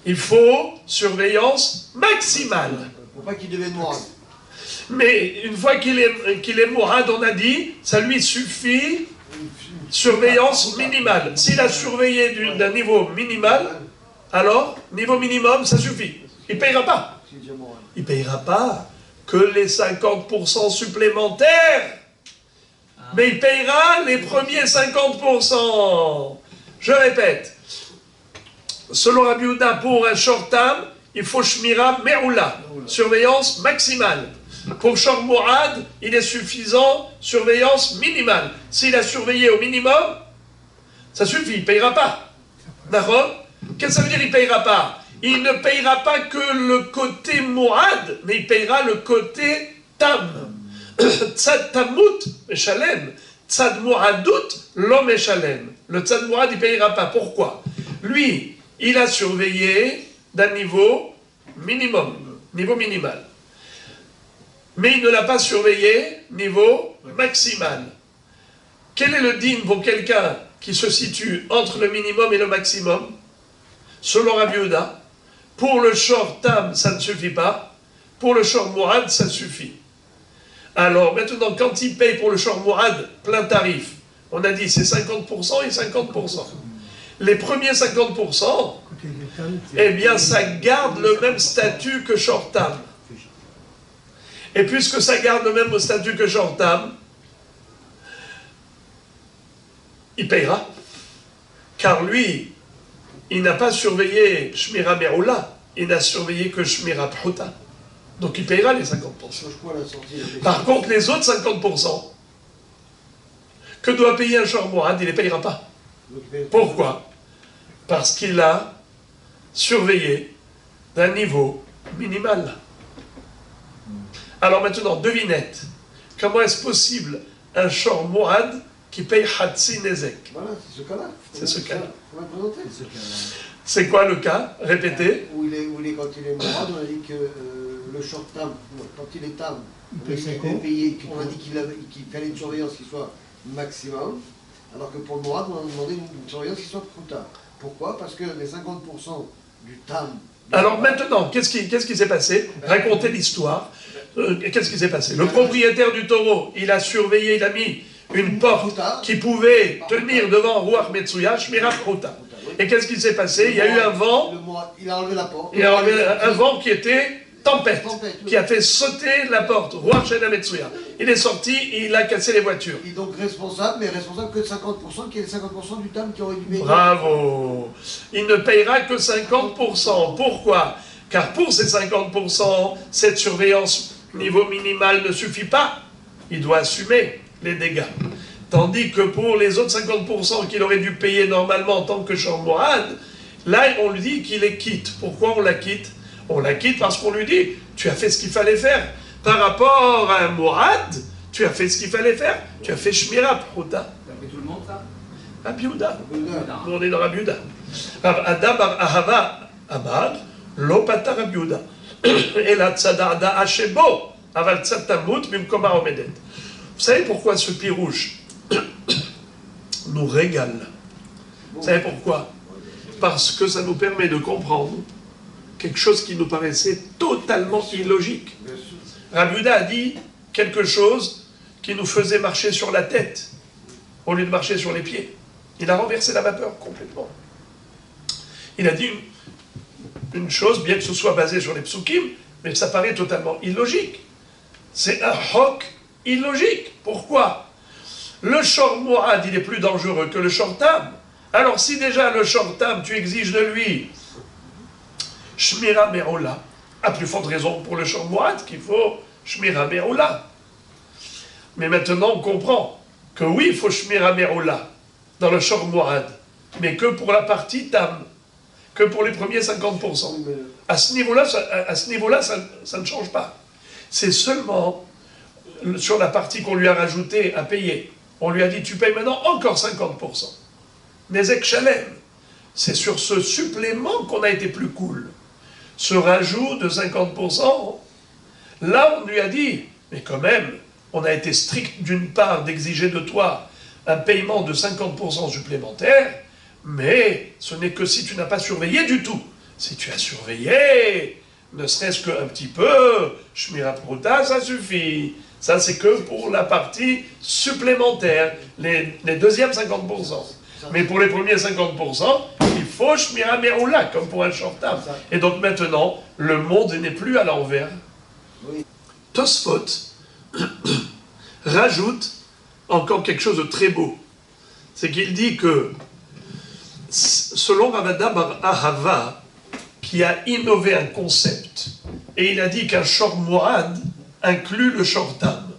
Il faut surveillance maximale. Pour pas qu'il devienne mourad. Mais une fois qu'il est mourad, on a dit, ça lui suffit surveillance minimale. S'il a surveillé d'un niveau minimal, alors, niveau minimum, ça suffit. Il ne payera pas. Il ne payera pas que les 50% supplémentaires. Mais il payera les premiers 50%. Je répète. Selon Rabbi Yehuda, pour un short tam, il faut shmira me'oula, surveillance maximale. Pour short mouad, il est suffisant, surveillance minimale. S'il a surveillé au minimum, ça suffit, il ne payera pas. D'accord? Qu'est-ce que ça veut dire il ne payera pas? Il ne payera pas que le côté mouad, mais il payera le côté tam. Tzad tamut meshalem, tzad mouadout lo meshalem. Le tzad mouad, il ne payera pas. Pourquoi? Lui, il a surveillé d'un niveau minimum, niveau minimal. Mais il ne l'a pas surveillé niveau maximal. Quel est le din pour quelqu'un qui se situe entre le minimum et le maximum? Selon Rabbi Yehuda, pour le short tam, ça ne suffit pas. Pour le short mouad, ça suffit. Alors, maintenant, quand il paye pour le short mouad plein tarif, on a dit c'est 50% et 50%. Les premiers 50%, eh bien, ça garde le même statut que short tam. Et puisque ça garde le même statut que short tam, il payera. Car lui, il n'a pas surveillé Shmira Me'oula, il n'a surveillé que Shmira Pruta. Donc il payera les 50%. Par contre, les autres 50% que doit payer un shor mourad, il ne les payera pas. Pourquoi? Parce qu'il a surveillé d'un niveau minimal. Alors maintenant, devinette, comment est-ce possible un shor mourad qui paye Hatsi Nezek? Voilà, c'est ce cas-là. C'est ce cas-là. On va présenter. C'est quoi le cas? Répétez. Où il est, quand il est mourad, on a dit que le short tam, quand il est tam, on a dit qu'il fallait une surveillance qui soit maximum, alors que pour le mourad, on a demandé une surveillance qui soit pruta. Pourquoi? Parce que les 50% du tam... Alors maintenant, qu'est-ce qui s'est passé? Racontez l'histoire. Qu'est-ce qui s'est passé? Le propriétaire du taureau, il a surveillé, il a mis une porte qui pouvait tenir devant Ruach Metsuya, Shmira Pruta. Et qu'est-ce qui s'est passé? Il y a eu un vent. Il a enlevé la porte. Il a enlevé un vent qui était tempête, qui a fait sauter la porte. Ruach Shena Metsuya. Il est sorti et il a cassé les voitures. Il est donc responsable, mais responsable que de 50%, qui est les 50% du tam qui aurait dû payer. Bravo! Il ne payera que 50%. Pourquoi? Car pour ces 50%, cette surveillance niveau minimal ne suffit pas. Il doit assumer les dégâts. Tandis que pour les autres 50% qu'il aurait dû payer normalement en tant que shor mourad, là on lui dit qu'il les quitte. Pourquoi on la quitte? On la quitte parce qu'on lui dit, tu as fait ce qu'il fallait faire. Par rapport à un mourad, tu as fait ce qu'il fallait faire. Tu as fait shmira pruta. Mais tout le monde ça? Rabbi Yehuda. Nous on est dans Rabbi Yehuda. Rav Ada bar Ahava Amar, lo pata Rabbi Yehuda. Ela tzadada ashebo, aval tzatamut bimkoma omedet. Vous savez pourquoi ce pirouche nous régale? Vous savez pourquoi? Parce que ça nous permet de comprendre quelque chose qui nous paraissait totalement illogique. Rabbi Yehuda a dit quelque chose qui nous faisait marcher sur la tête au lieu de marcher sur les pieds. Il a renversé la vapeur complètement. Il a dit une chose, bien que ce soit basé sur les psukim, mais ça paraît totalement illogique. C'est un hok illogique. Pourquoi? Le shor mourad, il est plus dangereux que le shor tam. Alors si déjà le shor tam, tu exiges de lui shmira merola, à plus forte raison pour le shor mourad qu'il faut shmira merola. Mais maintenant on comprend que oui, il faut shmira merola dans le shor mourad, mais que pour la partie tam, que pour les premiers 50%. À ce niveau-là, ça ne change pas. C'est seulement sur la partie qu'on lui a rajoutée à payer. On lui a dit, tu payes maintenant encore 50%. Nezek Shalem. C'est sur ce supplément qu'on a été plus cool. Ce rajout de 50%, là on lui a dit, mais quand même, on a été strict d'une part d'exiger de toi un paiement de 50% supplémentaire, mais ce n'est que si tu n'as pas surveillé du tout. Si tu as surveillé, ne serait-ce qu'un petit peu, Shmira Pruta, ça suffit. Ça, c'est que pour la partie supplémentaire, les deuxièmes 50%. Mais pour les premiers 50%, il faut Shmira Meroula, comme pour un shortam. Et donc maintenant, le monde n'est plus à l'envers. Tosfot rajoute encore quelque chose de très beau. C'est qu'il dit que, selon Rav Ada bar Ahava, qui a innové un concept, et il a dit qu'un shor mourad inclut le shor tam.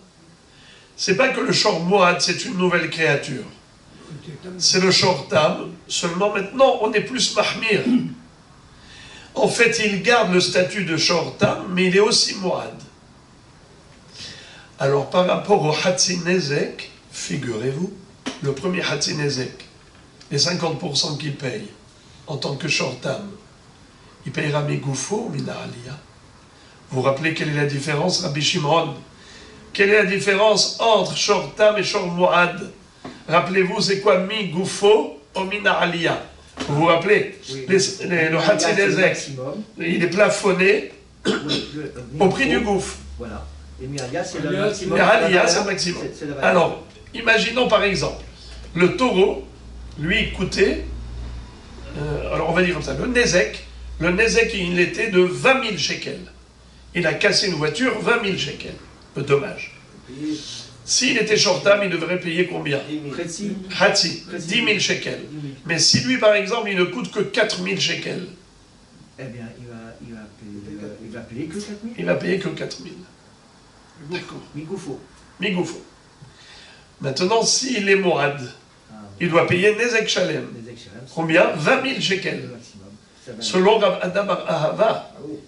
C'est pas que le shor mourad, c'est une nouvelle créature. C'est le shor tam, seulement maintenant, on est plus mahmir. En fait, il garde le statut de shor tam, mais il est aussi mourad. Alors, par rapport au Hatsi Nezek, figurez-vous, le premier Hatsi Nezek, les 50% qu'il paye en tant que shor tam, il payera Migoufo ou Mina'aliya. Vous vous rappelez quelle est la différence, Rabbi Shimon? Quelle est la différence entre shor tam et shor mourad? Rappelez-vous, c'est quoi Migoufo ou Mina'aliya? Vous vous rappelez? Oui. Le Hatsi Nezek, il est plafonné au prix du gouffre. Voilà. Et Miralia, c'est le maximum. Miralia, c'est le maximum. Alors, imaginons par exemple, le taureau, lui, coûtait, alors on va dire comme ça, le Nezek, il était de 20 000 shekels. Il a cassé une voiture, 20 000 shekels. Le dommage. S'il était shortam, il devrait payer combien? Hatsi, 10 000 shekels. Mais si lui, par exemple, il ne coûte que 4 000 shekels. Eh bien, il va payer que 4 000. Il va payer que 4 000. Migoufo. Migoufo. Maintenant, s'il est mourad, il doit payer Nezek Shalem. Combien? 20 000 shekels. Selon Rav Ada bar Ahava, Ah oui.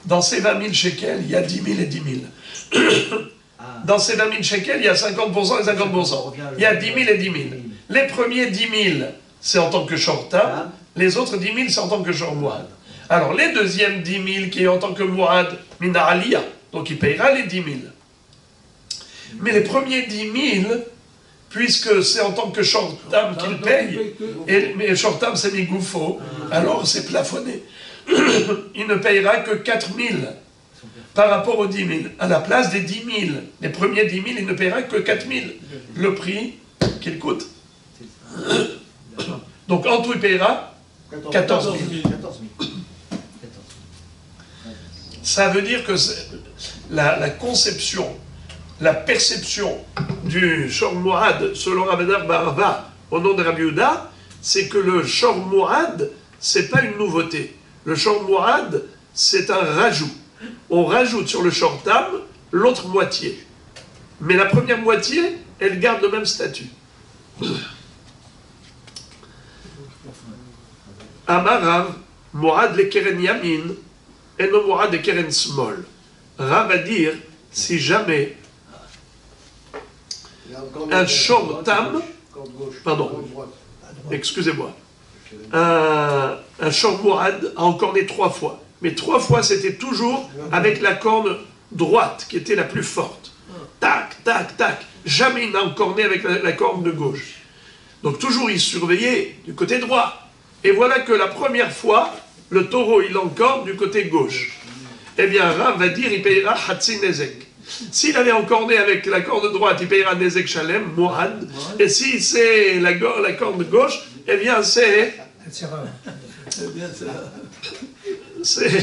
dans ces 20 000 shekels, il y a 10 000 et 10 000. Dans ces 20 000 shekels, il y a 50% et 50%. Il y a 10 000 et 10 000. Les premiers 10 000, c'est en tant que shortam. Les autres 10 000, c'est en tant que shor muad. Alors, les deuxièmes 10 000, qui est en tant que muad, mina aliyah, donc il payera les 10 000. Mais les premiers 10 000, puisque c'est en tant que shortam qu'il paye, mais shortam c'est migoufo, alors c'est plafonné. Il ne payera que 4 000 par rapport aux 10 000. À la place des 10 000, les premiers 10 000, il ne paiera que 4 000, le prix qu'il coûte. Donc en tout, il payera 14 000. 14 000. Ça veut dire que la conception, la perception du Shor Muad selon Rav Ada bar Ahava au nom de Rabbi Yehuda, c'est que le Shor Muad, c'est pas une nouveauté. Le Shor Muad, c'est un rajout. On rajoute sur le Shor Tam l'autre moitié. Mais la première moitié, elle garde le même statut. Amar Rav, Muad le Keren Yamin, et non Muad le Keren Smol. Rav va dire, si jamais un Shor Tam, pardon, excusez-moi, un Shor Muad a encorné 3 fois. Mais 3 fois, c'était toujours avec la corne droite, qui était la plus forte. Tac, tac, tac. Jamais il n'a encorné avec la corne de gauche. Donc toujours, il surveillait du côté droit. Et voilà que la première fois, le taureau, il encorne du côté gauche. Eh bien, Rav va dire, il payera Hatsi Nezek. S'il avait encorné avec la corne droite, il payera Nezek Shalem, Muad. Et si c'est la corne gauche, eh bien, c'est...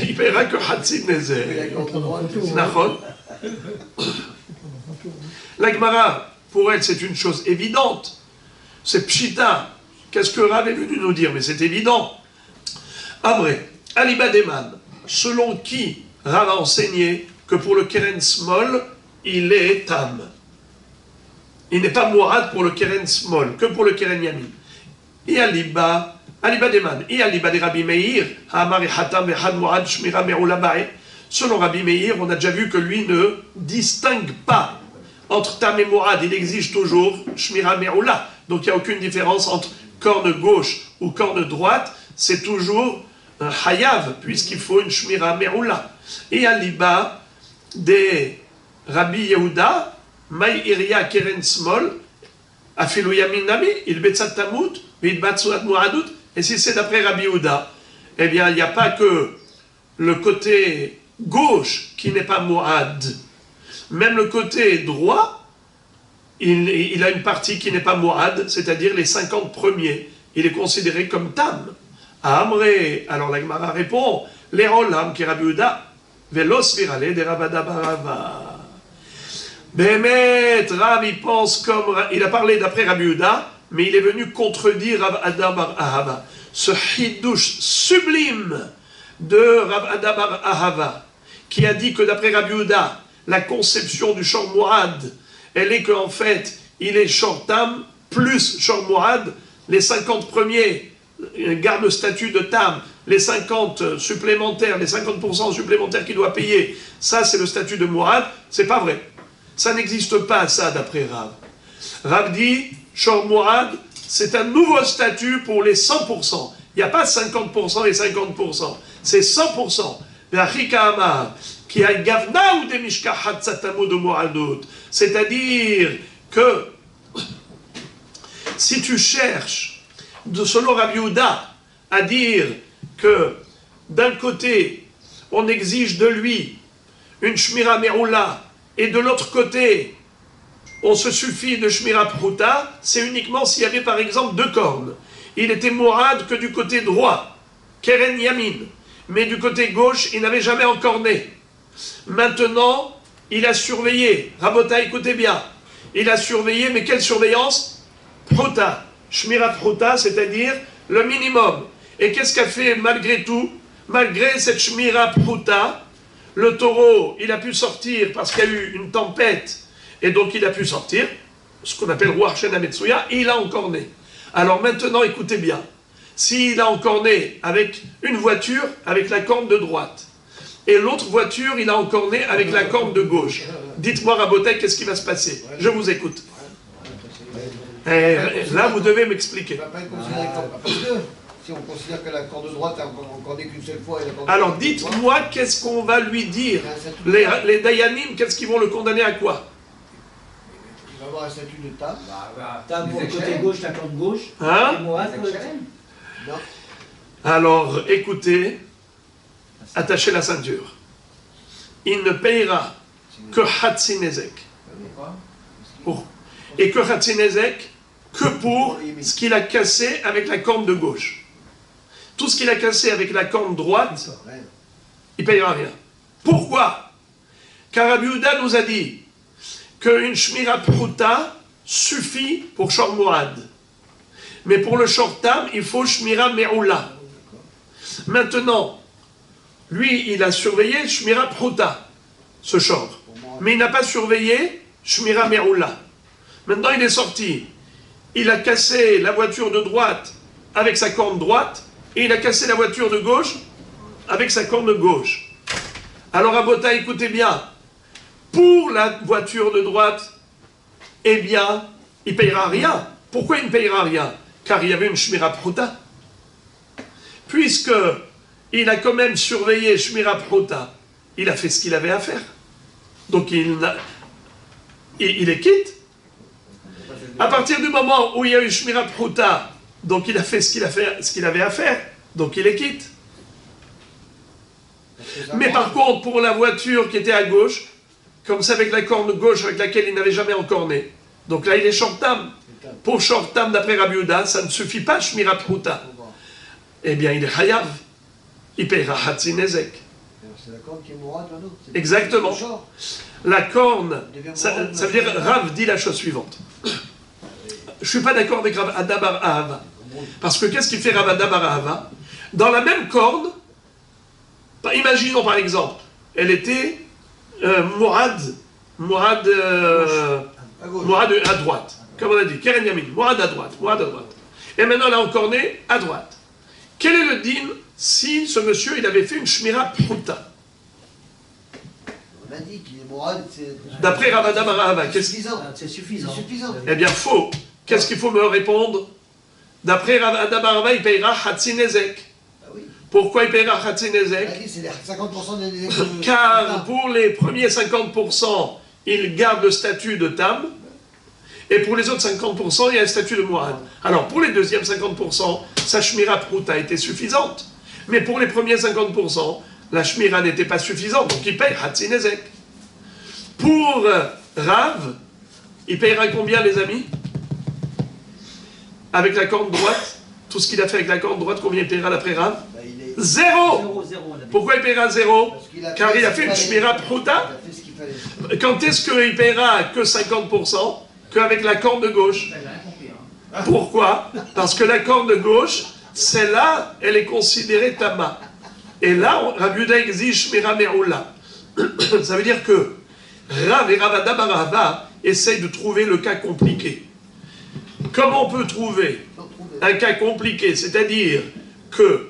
il paiera que Hatsi Nezek. Nachon. La Gemara, pour elle, c'est une chose évidente. C'est Pshita. Qu'est-ce que Rav est venu nous dire? Mais c'est évident. Après, Aliba Deman, selon qui Rav a enseigné que pour le Keren Smol, il est Tam. Il n'est pas Mourad pour le Keren Smol, que pour le Keren Yamin. Et Aliba Deman, et Aliba de Rabbi Meir, Ha'amari Hatam Vehad Mourad Shmira Me'ula Ba'e. Selon Rabbi Meir, on a déjà vu que lui ne distingue pas entre Tam et Mourad. Il exige toujours Shmira Me'ula. Donc il n'y a aucune différence entre corne gauche ou corne droite. C'est toujours un Hayav, puisqu'il faut une Shmira Me'ula. Et Aliba de Rabbi Yehuda, Maï Iria Keren Smol, Afilu Yamin Nami, il Betsat Tamut, il Batsuat Muadut. Et si c'est d'après Rabbi Yehuda, eh bien, il n'y a pas que le côté gauche qui n'est pas Muad. Même le côté droit, il a une partie qui n'est pas Muad, c'est-à-dire les 50 premiers. Il est considéré comme Tam. Amré, alors la Gemara répond, les Rolam qui Rabbi Yehuda, Velos virale de Rav Ada bar Ahava. Bémet, Rav, il pense comme. Il a parlé d'après Rabbi Yehuda, mais il est venu contredire Rav Ada bar Ahava. Ce hidouche sublime de Rav Ada bar Ahava, qui a dit que d'après Rabbi Yehuda, la conception du Shor Muad, elle est qu'en fait, il est Shor Tam plus Shor Muad, les 50 premiers gardent le statut de Tam, les 50 supplémentaires, les 50% supplémentaires qu'il doit payer, ça c'est le statut de Muad, c'est pas vrai. Ça n'existe pas, ça, d'après Rav. Rav dit, Shor Muad, c'est un nouveau statut pour les 100%. Il n'y a pas 50% et 50%. C'est 100%. Qui a gavna ou des mishkahat satamo de Muadot. C'est-à-dire que si tu cherches, selon Rabbi Yehuda, à dire que d'un côté, on exige de lui une shmira me'ula, et de l'autre côté, on se suffit de Shmira Pruta, c'est uniquement s'il y avait par exemple 2 cornes. Il était Mourad que du côté droit, Keren Yamin, mais du côté gauche, il n'avait jamais encorné. Maintenant, il a surveillé, Rabota, écoutez bien, il a surveillé, mais quelle surveillance? Pruta, Shmira Pruta, c'est-à-dire le minimum. Et qu'est-ce qu'a fait malgré tout malgré cette shmira pruta, le taureau, il a pu sortir parce qu'il y a eu une tempête, et donc il a pu sortir, ce qu'on appelle Ruach Shena Metsuya, et il a encore né. Alors maintenant, écoutez bien, s'il a encore né avec une voiture avec la corne de droite, et l'autre voiture, il a encore né avec la corne de gauche, dites-moi, Rabotek, qu'est-ce qui va se passer? Je vous écoute. Là, vous devez m'expliquer. Parce que si on considère que la corde de droite a encore né qu'une seule fois... Et la corde Alors dites-moi, qu'est-ce qu'on va lui dire? Les Dayanim, qu'est-ce qu'ils vont le condamner à quoi? Il va avoir un statut de table. T'as pour le côté gauche, ta corde gauche. Hein? Et moi, Non. Alors, écoutez, attachez la ceinture. Il ne payera que Hatzinezek. Et que Hatzinezek que pour ce qu'il a cassé avec la corne de gauche. Tout ce qu'il a cassé avec la corne droite, il ne payera rien. Pourquoi? Car Rabbi Yehuda nous a dit qu'une shmira pruta suffit pour Shor Mourad. Mais pour le Shor Tam, il faut shmira me'ula. Maintenant, lui, il a surveillé shmira pruta, ce Shor. Mais il n'a pas surveillé shmira me'ula. Maintenant, il est sorti. Il a cassé la voiture de droite avec sa corne droite, et il a cassé la voiture de gauche avec sa corne gauche. Alors, Abota, écoutez bien. Pour la voiture de droite, eh bien, il ne payera rien. Pourquoi il ne payera rien? Car il y avait une shmira pruta. Puisque il a quand même surveillé shmira pruta, il a fait ce qu'il avait à faire. Donc il est quitte. À partir du moment où il y a eu shmira pruta, donc il a fait ce qu'il avait à faire, donc il est quitte. Mais par contre, pour la voiture qui était à gauche, comme c'est avec la corne gauche avec laquelle il n'avait jamais encore né, donc là il est shortam. Pour shortam, d'après Rabbi Yehuda, ça ne suffit pas shmira pruta. Eh bien, il est chayav. Il paiera Hatzinezek. C'est la corne qui est mourade, là, non? Exactement. La corne, ça veut dire, Rav dit la chose suivante. Je ne suis pas d'accord avec Rav Ada bar Ahava. Parce que qu'est-ce qu'il fait Rav Ada bar Ahava? Dans la même corne, imaginons par exemple, elle était Mourad à droite. Comme on a dit, Keren Yamin, Mourad à droite. Et maintenant elle a encore né à droite. Quel est le din si ce monsieur il avait fait une shmira pruta? On a dit qu'il est mourad, c'est... D'après Rav Ada bar Ahava, c'est C'est suffisant. suffisant. Eh bien, faux. Qu'est-ce qu'il faut me répondre? D'après Rav Ada bar Ahava, il payera Hatzinezek. Ah oui. Pourquoi il payera On a Hatzinezek? dit c'est les 50% des... Car pour les premiers 50%, il garde le statut de Tam, et pour les autres 50%, il y a un statut de Mourad. Alors, pour les deuxièmes 50%, sa shmira pruta était suffisante. Mais pour les premiers 50%, la shmira n'était pas suffisante, donc il paye Hatzinezek. Pour Rav, il payera combien, les amis? Avec la corne droite, tout ce qu'il a fait avec la corne droite, combien il payera d'après Rav? Zéro. Pourquoi il payera zéro? Car il a fait une shmira pruta. Quand est-ce qu'il payera que 50%? Qu'avec la corne de gauche. Pourquoi? Parce que la corne de gauche, celle-là, elle est considérée tama. Et là, Rabbi Yehuda exige shmira me'ula. Ça veut dire que Rav et Rav Ada bar Ahava essayent de trouver le cas compliqué. Comment on peut trouver un cas compliqué? C'est-à-dire que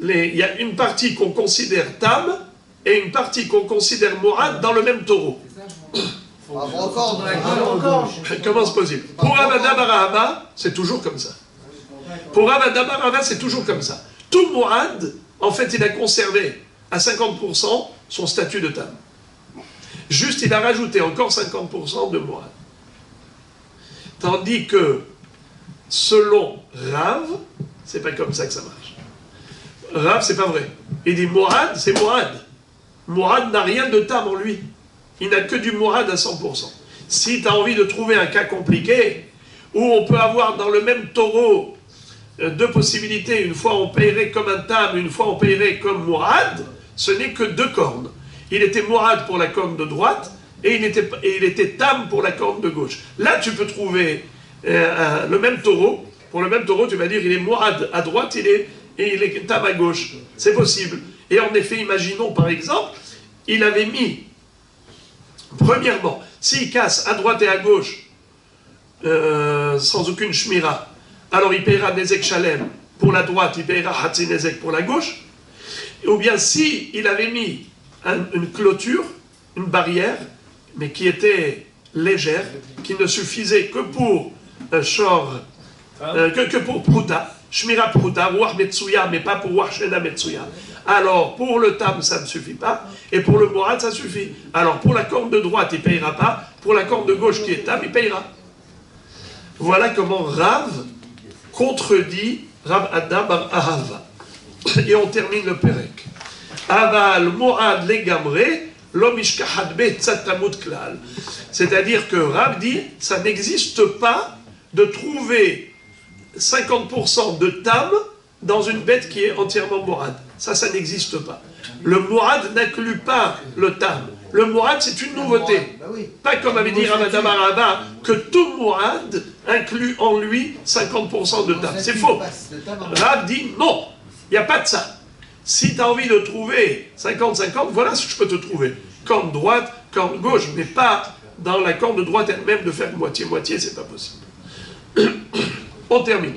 il y a une partie qu'on considère tam et une partie qu'on considère mourad dans le même taureau. Comment c'est possible? Pour Rav Ada bar Ahava, c'est toujours comme ça. Pour Rav Ada bar Ahava, c'est toujours comme ça. Tout mourad, en fait, il a conservé à 50% son statut de tam. Juste, il a rajouté encore 50% de mourad. Tandis que, selon Rav, c'est pas comme ça que ça marche. Rav, c'est pas vrai. Il dit mourad, c'est mourad. Mourad n'a rien de tam en lui. Il n'a que du mourad à 100%. Si tu as envie de trouver un cas compliqué, où on peut avoir dans le même taureau deux possibilités, une fois on paierait comme un tam, une fois on paierait comme mourad, ce n'est que deux cornes. Il était mourad pour la corne de droite, et il était tam pour la corne de gauche. Là, tu peux trouver le même taureau. Pour le même taureau, tu vas dire il est mourad à droite, il et il est tam à gauche. C'est possible. Et en effet, imaginons par exemple, il avait mis, premièrement, s'il casse à droite et à gauche, sans aucune shmira, alors il paiera Nezek Shalem pour la droite, il paiera Hatzi Nezek pour la gauche. Ou bien si il avait mis une clôture, une barrière, mais qui était légère, qui ne suffisait que pour que pour Pruta, Shmira Pruta, Ruach Metsuya, mais pas pour Ruach Shena Metsuya. Alors pour le Tam, ça ne suffit pas, et pour le Mourad, ça suffit. Alors pour la corne de droite, il ne payera pas, pour la corne de gauche qui est Tam, il payera. Voilà comment Rav contredit Rav Ada Bar Ahava. Et on termine le Perek. Aval Mourad Legamre, Lomishkahad Be Tzatamut Klal. C'est-à-dire que Rav dit, ça n'existe pas de trouver 50% de Tam dans une bête qui est entièrement Mourad. Ça n'existe pas. Le Mourad n'inclut pas le Tam. Le Mourad, c'est une nouveauté. Pas comme avait dit Rav Ada Bar Ahava, que tout Mourad inclut en lui 50% de Tam. C'est faux. Rav dit non, il n'y a pas de ça. Si tu as envie de trouver 50-50, voilà ce que je peux te trouver. Corne droite, corne gauche, mais pas dans la corne de droite elle-même de faire moitié-moitié, c'est pas possible. On termine.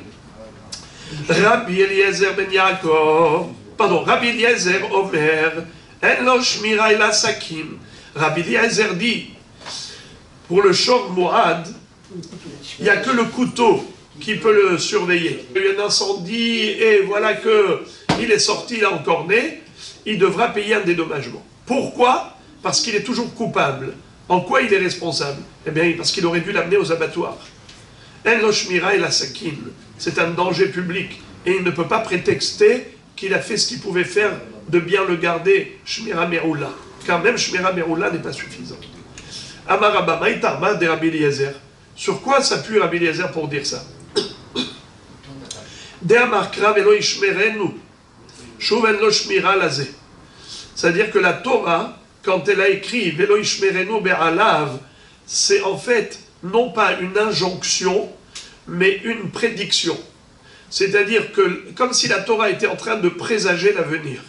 Rabbi Eliezer ben Yaakov, Rabbi Eliezer Omer, En lo shmira ela sakin. Rabbi Eliezer dit, pour le shor Mourad, il n'y a que le couteau qui peut le surveiller. Il y a un incendie et voilà qu'il est sorti, il a encorné, il devra payer un dédommagement. Pourquoi? Parce qu'il est toujours coupable. En quoi il est responsable? Eh bien, parce qu'il aurait dû l'amener aux abattoirs. En lo shmira ela sakin. C'est un danger public. Et il ne peut pas prétexter qu'il a fait ce qu'il pouvait faire de bien le garder, shmira meroula. Car même shmira meroula n'est pas suffisant. Amar Rabba Maïtarma de Rabbi Eliezer. Sur quoi s'appuie Rabbi Eliezer pour dire ça? C'est-à-dire que la Torah, quand elle a écrit Velo Ishmerenu Be'alav, c'est en fait non pas une injonction, mais une prédiction. C'est-à-dire que, comme si la Torah était en train de présager l'avenir.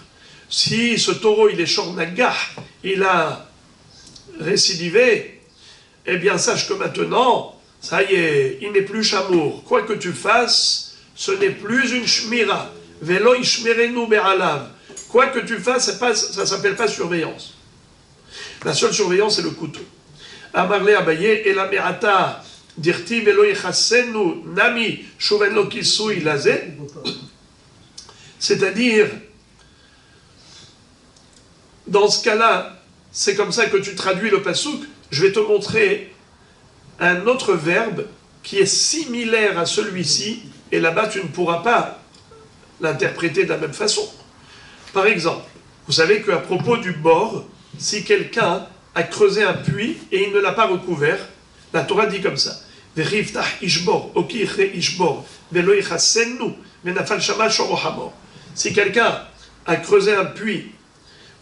Si ce taureau, il est shornagah, il a récidivé, eh bien sache que maintenant, ça y est, il n'est plus chamour. Quoi que tu fasses, ce n'est plus une shmira. Velo ishmerenu be'alav. Quoi que tu fasses, ça ne s'appelle pas surveillance. La seule surveillance, c'est le couteau. Amarle Abaye, et la me'ata, dirti velo yichassenu nami shuven lo kisui lazé. C'est-à-dire, dans ce cas-là, c'est comme ça que tu traduis le pasouk. Je vais te montrer un autre verbe qui est similaire à celui-ci, et là-bas tu ne pourras pas l'interpréter de la même façon. Par exemple, vous savez qu'à propos du bord, si quelqu'un a creusé un puits et il ne l'a pas recouvert, la Torah dit comme ça. Si quelqu'un a creusé un puits,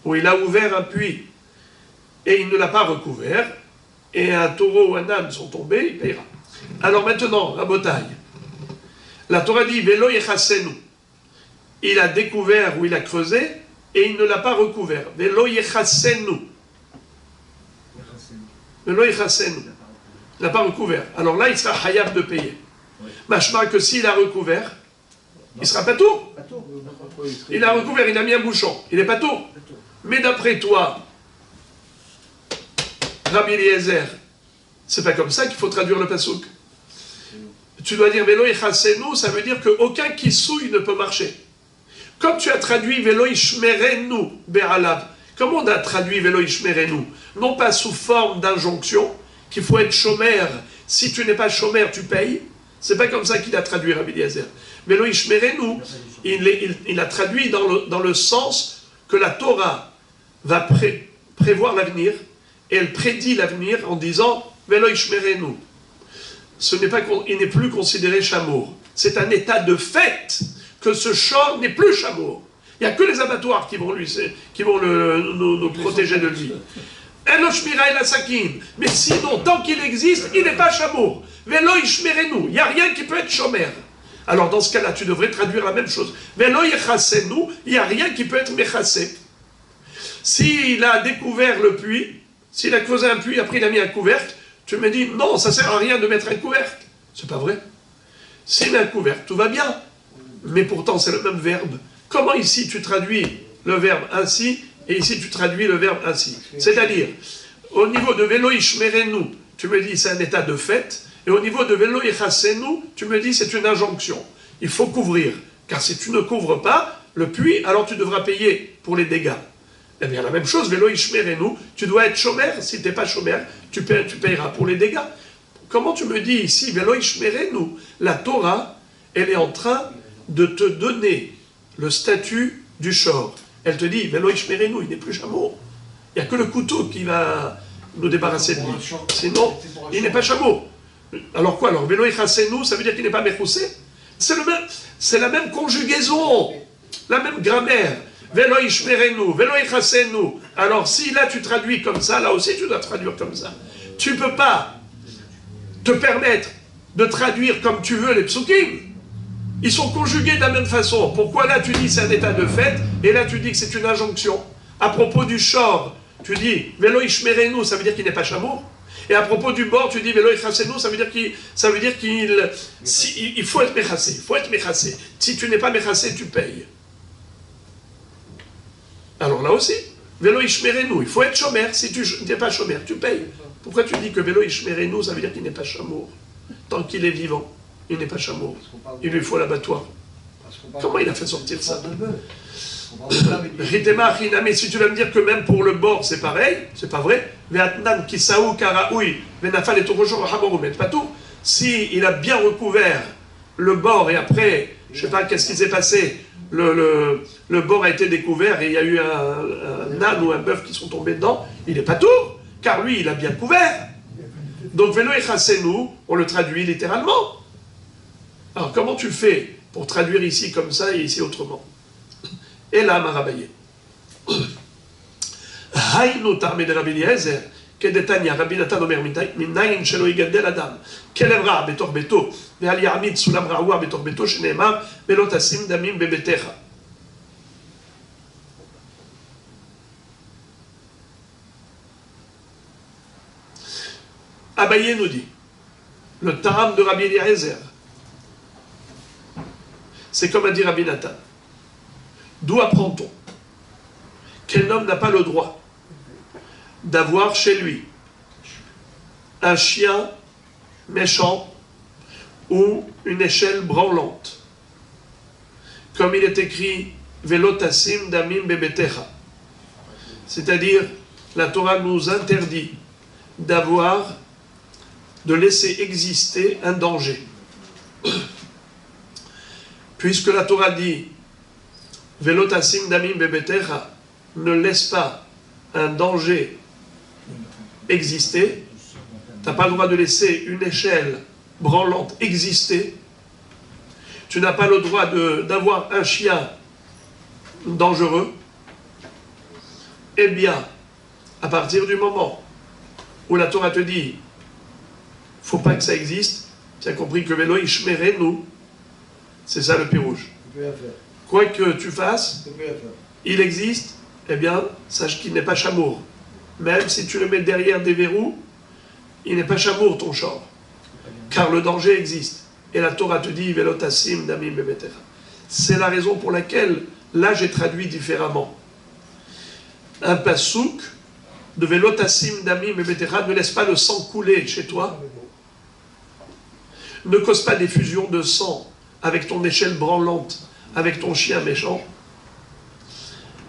ou il a ouvert un puits, et il ne l'a pas recouvert, et un taureau ou un âne sont tombés, il paiera. Alors maintenant, Rabotai, la Torah dit Velo yechassenu. Il a découvert ou il a creusé et il ne l'a pas recouvert. Velo yechassenu. Velo yechassenu. Il n'a pas recouvert. Alors là, il sera hayab de payer. Machma que s'il a recouvert, il sera pas tout. Il a recouvert, il a mis un bouchon. Il n'est pas tout. Mais d'après toi, Rabbi Eliezer, c'est pas comme ça qu'il faut traduire le pasouk. Tu dois dire Velo yichassenu, ça veut dire qu'aucun qui souille ne peut marcher. Comme tu as traduit Velo ishmerenu be'alav, comment on a traduit Velo ishmerenu? Non pas sous forme d'injonction, qu'il faut être chômeur. Si tu n'es pas chômeur, tu payes. C'est pas comme ça qu'il a traduit Rabbi Eliezer. Velo ishmerenu, il a traduit dans le sens que la Torah va prévoir l'avenir, et elle prédit l'avenir en disant Velo ishmerenu. Il n'est plus considéré chameau. C'est un état de fait que ce shor n'est plus chameau. Il n'y a que les abattoirs qui vont nous protéger de lui. Elo shmira ela sakin. Mais sinon, tant qu'il existe, il n'est pas chameau. Velo ishmerenu. Il n'y a rien qui peut être chômeur. Alors dans ce cas-là, tu devrais traduire la même chose. Velo yechassenu, il n'y a rien qui peut être mechassé. S'il a découvert le puits, s'il a creusé un puits, après il a mis un couvercle, tu me dis, non, ça sert à rien de mettre un couvercle. C'est pas vrai. S'il met un couvercle, tout va bien. Mais pourtant, c'est le même verbe. Comment ici tu traduis le verbe ainsi, et ici tu traduis le verbe ainsi? C'est-à-dire, au niveau de velo ishmerenu, tu me dis c'est un état de fait, et au niveau de velo yechassenu, tu me dis c'est une injonction. Il faut couvrir, car si tu ne couvres pas le puits, alors tu devras payer pour les dégâts. Eh bien la même chose, velo ishmerenu, tu dois être chômeur, si tu n'es pas chômeur, tu payeras pour les dégâts. Comment tu me dis ici, velo ishmerenu, la Torah, elle est en train de te donner le statut du shor. Elle te dit, velo ishmerenu, il n'est plus chameau. Il n'y a que le couteau qui va nous débarrasser de lui. Sinon, il n'est pas chameau. Alors quoi? Alors, velo yechassenu, ça veut dire qu'il n'est pas mechoussé? C'est la même conjugaison, la même grammaire. Velo ishmerenu, velo yechassenu. Alors, si là tu traduis comme ça, là aussi tu dois traduire comme ça. Tu ne peux pas te permettre de traduire comme tu veux les psukim. Ils sont conjugués de la même façon. Pourquoi là tu dis c'est un état de fait, et là tu dis que c'est une injonction? À propos du shor, tu dis velo ishmerenu, ça veut dire qu'il n'est pas chameau. Et à propos du bord, tu dis velo yechassenu, ça veut dire qu'il faut être mechassé. Il faut être mechassé. Si tu n'es pas mechassé, tu payes. Alors là aussi, velo ishmerenu, il faut être chômeur. Si tu n'es pas chômeur, tu payes. Pourquoi tu dis que velo ishmerenu, ça veut dire qu'il n'est pas chameau? Tant qu'il est vivant, il n'est pas chameau. Il lui faut l'abattoir. Comment il a fait sortir ça? Ritema Achiname, si tu vas me dire que même pour le bord c'est pareil, c'est pas vrai. Ve'atnan kisaou karaoui, ve'nafal et torojor hamorumet, pas tout. Si il a bien recouvert le bord et après, je sais pas qu'est-ce qui s'est passé, le bord a été découvert et il y a eu un âne ou un bœuf qui sont tombés dedans, il n'est pas tout, car lui il a bien couvert. Donc velo yechassenu, on le traduit littéralement. Alors comment tu fais pour traduire ici comme ça et ici autrement? Et là, Marabaye. Haïnu tarme de Rabbi Eliezer, כדתניא, רבי נתן אומר, מניין שלא יגדל אדם כלב רע בתוך ביתו, ואל יעמיד סולם רעוע בתוך ביתו, שנאמר, ולא תשים דמים בביתך. Abaye nous dit, le Taram de Rabbi Eliezer, c'est comme a dit Rabbi Nathan. D'où apprend-on qu'un homme n'a pas le droit d'avoir chez lui un chien méchant ou une échelle branlante? Comme il est écrit Velotassim damim bebetecha. C'est-à-dire, la Torah nous interdit de laisser exister un danger. Puisque la Torah dit Velotassim damim bebetecha, ne laisse pas un danger exister, tu n'as pas le droit de laisser une échelle branlante exister, tu n'as pas le droit d'avoir un chien dangereux. Eh bien, à partir du moment où la Torah te dit faut pas que ça existe, tu as compris que Velo Ishmerenu, c'est ça le pirouge. Quoi que tu fasses, il existe, eh bien, sache qu'il n'est pas chamour. Même si tu le mets derrière des verrous, il n'est pas chamour ton chor. Car le danger existe. Et la Torah te dit, Velotassim damim bebetecha. C'est la raison pour laquelle, là j'ai traduit différemment. Un pasouk de Velotassim damim bebetecha ne laisse pas le sang couler chez toi. Ne cause pas d'effusion de sang avec ton échelle branlante, avec ton chien méchant.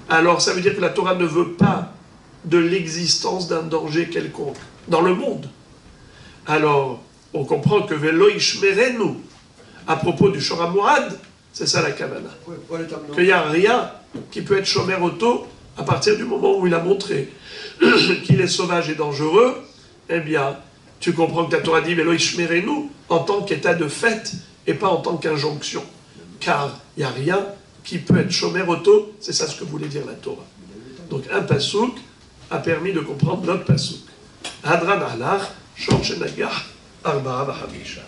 Alors ça veut dire que la Torah ne veut pas de l'existence d'un danger quelconque dans le monde. Alors on comprend que Velo Ishmerenu, à propos du Shor HaMuad, c'est ça la Kavana. Qu'il n'y a rien qui peut être Shomer Oto à partir du moment où il a montré qu'il est sauvage et dangereux. Eh bien, tu comprends que la Torah dit Velo Ishmerenu en tant qu'état de fait et pas en tant qu'injonction. Car il n'y a rien qui peut être Shomer Oto, c'est ça ce que voulait dire la Torah. Donc un pasouk a permis de comprendre notre pasouk. Hadran alach, shor shenagah, arba'a v'chamisha.